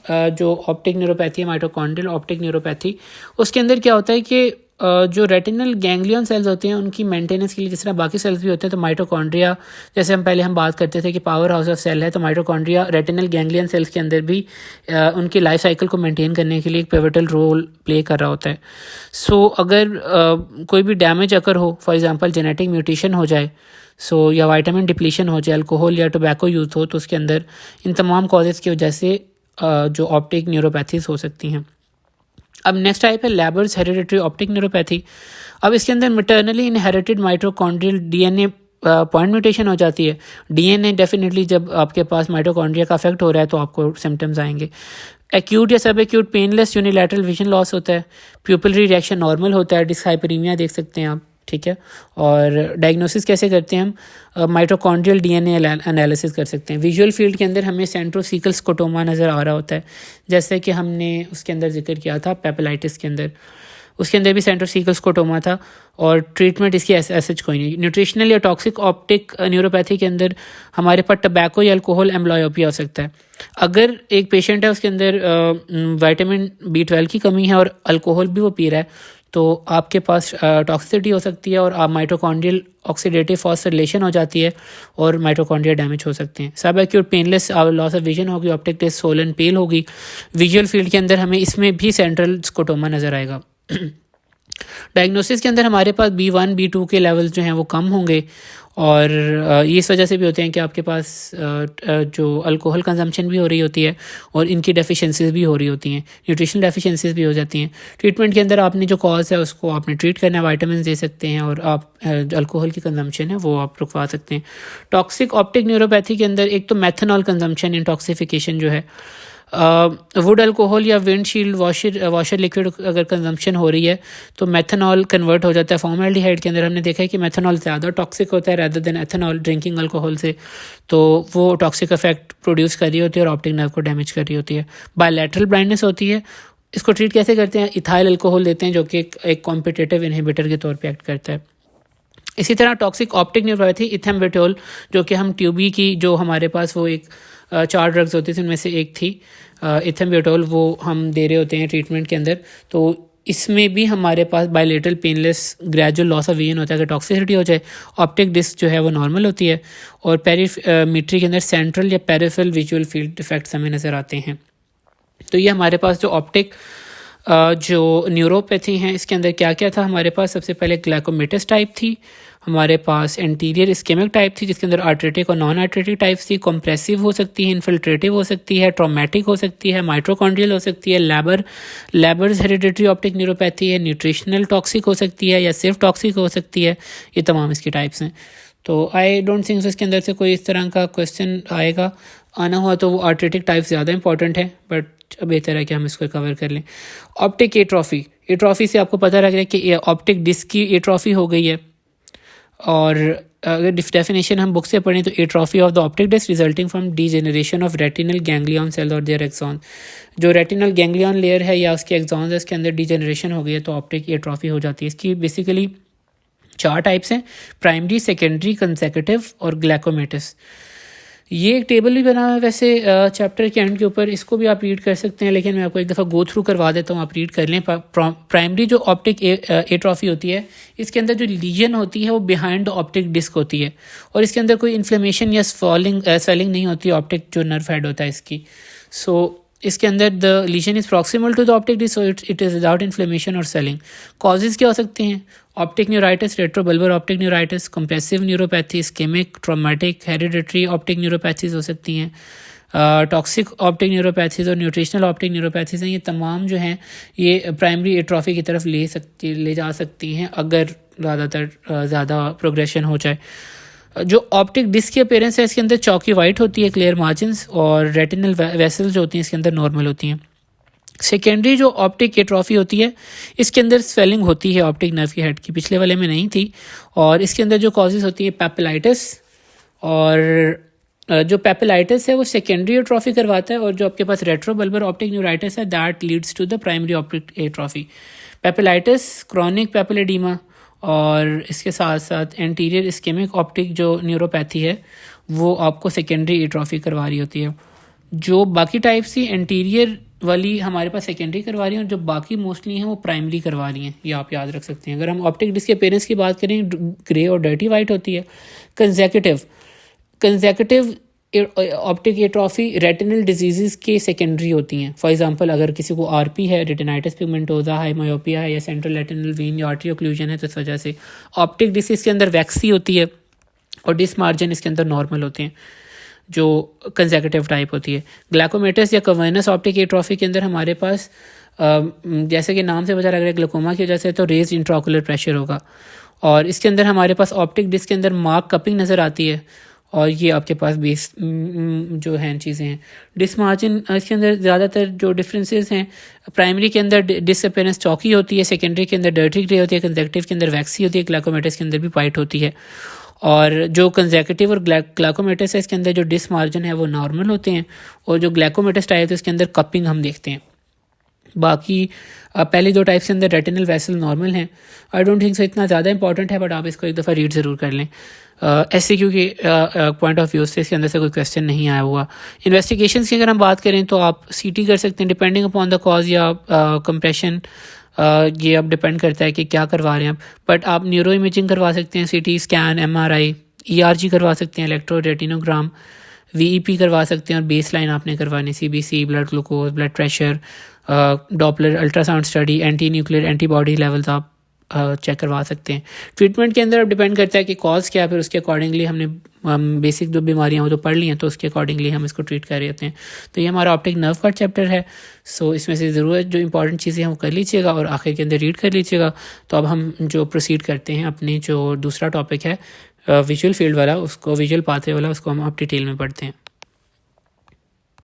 जो ऑप्टिक न्यूरोपैथी है, माइटोकॉन्ड्रियल ऑप्टिक न्यूरोपैथी, उसके अंदर क्या होता है कि जो रेटिनल गैंग्लियन सेल्स होते हैं उनकी मेंटेनेंस के लिए जिस तरह बाकी सेल्स भी होते हैं, तो माइटोकॉन्ड्रिया जैसे हम बात करते थे कि पावर हाउस ऑफ सेल है, तो माइटोकॉन्ड्रिया रेटिनल गैंग्लियन सेल्स के अंदर भी उनकी लाइफ साइकिल को मेंटेन करने के लिए एक पिवटल रोल प्ले कर रहा होता है। सो अगर कोई भी डैमेज अगर हो, फॉर एग्जांपल जेनेटिक म्यूटेशन हो जाए, या विटामिन डिप्लीशन हो जाए, अल्कोहल या टोबैको यूज़ हो, तो उसके अंदर इन तमाम कॉजेज़ की वजह से जो ऑप्टिक न्यूरोपैथीज हो सकती हैं। अब नेक्स्ट टाइप है लेबर्स हेरिडिटरी ऑप्टिक न्यूरोपैथी। अब इसके अंदर मैटरनली inherited mitochondrial DNA point mutation हो जाती है। डीएनए डेफिनेटली जब आपके पास माइटोकॉन्ड्रिया का अफेक्ट हो रहा है तो आपको सिम्टम्स आएंगे। एक्यूट या सब acute painless unilateral vision loss होता है, प्यूपिलरी रिएक्शन नॉर्मल होता है, डिस्हाइपरीमिया देख सकते हैं आप, ठीक है। और डायग्नोसिस कैसे करते हैं हम, माइटोकॉन्ड्रियल डीएनए एनालिसिस कर सकते हैं। विजुअल फील्ड के अंदर हमें सेंट्रोसीकल स्कोटोमा नज़र आ रहा होता है, जैसे कि हमने उसके अंदर जिक्र किया था पेपिलाइटिस के अंदर, उसके अंदर भी सेंट्रोसीकल स्कोटोमा था और ट्रीटमेंट इसकी ऐसे कोई नहीं। न्यूट्रिशनल या टॉक्सिक ऑप्टिक न्यूरोपैथी के अंदर हमारे पास टबैको या अल्कोहल एम्ब्लायोपिया हो सकता है। अगर एक पेशेंट है उसके अंदर विटामिन B12 की कमी है और अल्कोहल भी वो पी रहा है, तो आपके पास टॉक्सिसिटी हो सकती है और आप माइटोकॉन्ड्रियल ऑक्सीडेटिव फॉस्फोरिलेशन हो जाती है और माइटोकॉन्ड्रिया डैमेज हो सकते हैं। सब acute painless loss of vision होगी, ऑप्टिक डिस्क सोलन पेल होगी। विजुअल फील्ड के अंदर हमें इसमें भी सेंट्रल स्कोटोमा नज़र आएगा। डायग्नोसिस के अंदर हमारे पास B1 B2 के लेवल्स जो हैं वो कम होंगे और ये इस वजह से भी होते हैं कि आपके पास जो अल्कोहल कंजम्पशन भी हो रही होती है और इनकी डेफिशिएंसीज भी हो रही होती हैं, न्यूट्रिशनल डेफिशिएंसीज भी हो जाती हैं। ट्रीटमेंट के अंदर आपने जो कॉज है उसको आपने ट्रीट करना है, विटामिन दे सकते हैं और आप अल्कोहल की कंजम्पशन है वो आप रुकवा सकते हैं। टॉक्सिक ऑप्टिक न्यूरोपैथी के अंदर एक तो मेथनॉल कंजम्पशन इंटॉक्सिफिकेशन जो है, वुड अल्कोहल या विंडशील्ड वॉशर लिक्विड अगर कंजम्पशन हो रही है तो मेथनॉल कन्वर्ट हो जाता है फॉर्मल्डिहाइड के अंदर। हमने देखा है कि मेथनॉल ज़्यादा टॉक्सिक होता है rather than ethanol drinking alcohol से, तो वो टॉक्सिक इफेक्ट प्रोड्यूस कर रही होती है और ऑप्टिक नर्व को डैमेज कर रही होती है। बायलैटरल ब्लाइंडनेस होती है, इसको ट्रीट कैसे करते हैं, इथाइल अल्कोहल देते हैं जो कि एक कॉम्पिटिटिव इनहिबिटर के तौर पर एक्ट करता है। इसी तरह टॉक्सिक ऑप्टिक न्यूरोपैथी इथेम्बेटोल, जो कि हम ट्यूबी की जो हमारे पास वो एक 4 ड्रग्स होती थी उनमें से एक थी इथेम्बेटोल, वो हम दे रहे होते हैं ट्रीटमेंट के अंदर। तो इसमें भी हमारे पास bilateral painless gradual loss of vision होता है। अगर टॉक्सिसिटी हो जाए, ऑप्टिक डिस्क जो है वो नॉर्मल होती है और पेरीमीट्री के अंदर सेंट्रल या पेरिफेरल विजुअल फील्ड डिफेक्ट्स हमें नज़र आते हैं। तो ये हमारे पास जो ऑप्टिक जो न्यूरोपैथी हैं इसके अंदर क्या क्या था हमारे पास। सबसे पहले ग्लाइकोमेटस टाइप थी, हमारे पास एंटीरियर इस्केमिक टाइप थी जिसके अंदर आर्टरेटिक और नॉन आर्टरेटिक टाइप्स थी, कॉम्प्रेसिव हो सकती है, इन्फिल्ट्रेटिव हो सकती है, ट्रॉमेटिक हो सकती है, माइट्रोकॉन्ड्रियल हो सकती है, लेबर्स हेरिडिटरी ऑप्टिक न्यूरोपैथी है, न्यूट्रिशनल टॉक्सिक हो सकती है या सिर्फ टॉक्सिक हो सकती है। ये तमाम इसकी टाइप्स हैं। तो आई डोंट थिंक इसके अंदर से कोई इस तरह का क्वेश्चन आएगा, आना हुआ तो वो आर्टरेटिक टाइप ज़्यादा इंपॉर्टेंट है, बट बेहतर है कि हम इसको कवर कर लें। ऑप्टिक एट्रॉफी से आपको पता लग रहा है कि ऑप्टिक डिस्क की एट्रॉफी हो गई है, और अगर डेफिनेशन हम बुक से पढ़ें तो atrophy of the optic disc resulting from degeneration of retinal ganglion cell और देयर एक्सॉन। जो रेटिनल गैंग्लियन लेयर है या उसके एक्सॉन्स है उसके अंदर डीजेनरेशन हो गई है तो ऑप्टिक एट्रॉफी हो जाती है। इसकी बेसिकली 4 टाइप्स हैं, प्राइमरी, सेकेंडरी, कंसेक्यूटिव और ग्लाइकोमेटस। ये एक टेबल भी बना हुआ है वैसे चैप्टर के एंड के ऊपर, इसको भी आप रीड कर सकते हैं, लेकिन मैं आपको एक दफ़ा गो थ्रू करवा देता हूँ, आप रीड कर लें। प्राइमरी जो ऑप्टिक एट्रॉफी होती है इसके अंदर जो लीजन होती है वो बिहाइंड द ऑप्टिक डिस्क होती है और इसके अंदर कोई इन्फ्लेमेशन या स्वेलिंग नहीं होती ऑप्टिक जो नर्व हेड होता है इसकी। सो इसके अंदर the lesion is proximal to the optic disc, so it is without inflammation और सेलिंग। कॉजेज़ क्या हो सकते हैं, optic neuritis, retrobulbar optic neuritis, compressive neuropathy, ischaemic, traumatic, hereditary optic neuropathies हो सकती हैं, टॉक्सिक ऑप्टिक न्यूरोपैथीज और न्यूट्रिशनल ऑप्टिक न्यूरोपैथीज हैं। ये तमाम जो हैं ये प्राइमरी एट्रॉफी की तरफ ले जा सकती हैं अगर ज़्यादा प्रोग्रेशन हो जाए। जो ऑप्टिक डिस्क की अपीयरेंस है इसके अंदर चौकी वाइट होती है, क्लियर मार्जिन्स, और रेटिनल वेसल्स जो होती हैं इसके अंदर नॉर्मल होती हैं। सेकेंडरी जो ऑप्टिक एट्रोफी होती है इसके अंदर स्वेलिंग होती है ऑप्टिक नर्व की हेड की, पिछले वाले में नहीं थी। और इसके अंदर जो कॉजेज़ होती है पेपिलाइटिस, और जो पेपिलाइटिस है वो सेकेंडरी एट्रोफी करवाता है, और जो आपके पास रेट्रोबल्बर ऑप्टिक न्यूराइटिस है that leads to the primary optic atrophy. Papillitis chronic papilloedema, और इसके साथ साथ एंटीरियर इस्केमिक ऑप्टिक जो न्यूरोपैथी है वो आपको सेकेंडरी एट्रोफी करवा रही होती है। जो बाकी टाइप्स थी एंटीरियर वाली हमारे पास सेकेंडरी करवा रही हैं, और जो बाकी मोस्टली हैं वो प्राइमरी करवा रही हैं, ये आप याद रख सकते हैं। अगर हम ऑप्टिक डिस्क के अपीयरेंस की बात करें ग्रे और डर्टी वाइट होती है। Consecutive optic atrophy retinal disease के सेकेंडरी होती हैं। फॉर एग्जांपल अगर किसी को आरपी है, रेटिनाइटिस पिगमेंटोसा है, मायोपिया है, या सेंट्रल रेटिनल वेन या आर्टरी ओक्लूजन है, तो इस वजह से ऑप्टिक डिस्क के अंदर वैक्सी होती है, और डिस्क मार्जिन इसके अंदर नॉर्मल होते हैं जो कंसेक्यूटिव टाइप होती है। ग्लाइकोमेटस या कवर्नस ऑप्टिक एट्रोफी के अंदर हमारे पास जैसे कि नाम से पता लग रहा है ग्लूकोमा की वजह से तो रेज इंट्राओकुलर प्रेशर होगा, और इसके अंदर हमारे पास ऑप्टिक डिस्क के अंदर मार्क कपिंग नज़र आती है, और ये आपके पास बेस जो हैं चीज़ें हैं। डिस्क मार्जिन इसके अंदर ज़्यादातर जो डिफरेंसेस हैं, प्राइमरी के अंदर डिस्क अपीयरेंस चौकी होती है, सेकेंडरी के अंदर डर्टी ग्रे होती है, कंसेक्यूटिव के अंदर वैक्सी होती है, ग्लाइकोमेटस के अंदर भी वाइट होती है। और जो कंसेक्यूटिव और ग्लाइकोमेटस है इसके अंदर जो डिस्क मार्जिन है वो नॉर्मल होते हैं, और जो ग्लाइकोमेटस टाइप है उसके अंदर कपिंग हम देखते हैं। बाकी पहले दो टाइप्स के अंदर रेटिनल वेसल नॉर्मल हैं। आई डोंट थिंक सो इतना ज़्यादा इंपॉर्टेंट है, बट आप इसको एक दफ़ा रीड ज़रूर कर लें। SCQ के पॉइंट ऑफ व्यू से इसके अंदर से कोई क्वेश्चन नहीं आया हुआ। इन्वेस्टिगेशंस की अगर हम बात करें तो आप CT कर सकते हैं डिपेंडिंग अपॉन द कॉज या कंप्रेशन, ये अब डिपेंड करता है कि क्या करवा रहे हैं आप। बट आप न्यूरो इमेजिंग करवा सकते हैं, CT स्कैन, MRI, ERG करवा सकते हैं, इलेक्ट्रो रेटिनोग्राम, VEP करवा सकते हैं, और बेस लाइन आपने करवानी CBC, blood glucose, blood pressure, Doppler ultrasound study, anti nuclear antibody levels आप चेक करवा सकते हैं। ट्रीटमेंट के अंदर अब डिपेंड करता है कि कॉज क्या है, फिर उसके अकॉर्डिंगली हमने बेसिक जो बीमारियां वो तो पढ़ ली हैं, तो उसके अकॉर्डिंगली हम इसको ट्रीट कर रहे होते हैं। तो ये हमारा ऑप्टिक नर्व का चैप्टर है। सो इसमें से ज़रूरत जो इंपॉर्टेंट चीज़ें हैं वो कर लीजिएगा, और आखिर के अंदर रीड कर लीजिएगा। तो अब हम जो प्रोसीड करते हैं अपनी जो दूसरा टॉपिक है विजुअल फील्ड वाला, उसको विजुअल पाथवे वाला, उसको हम आप डिटेल में पढ़ते हैं।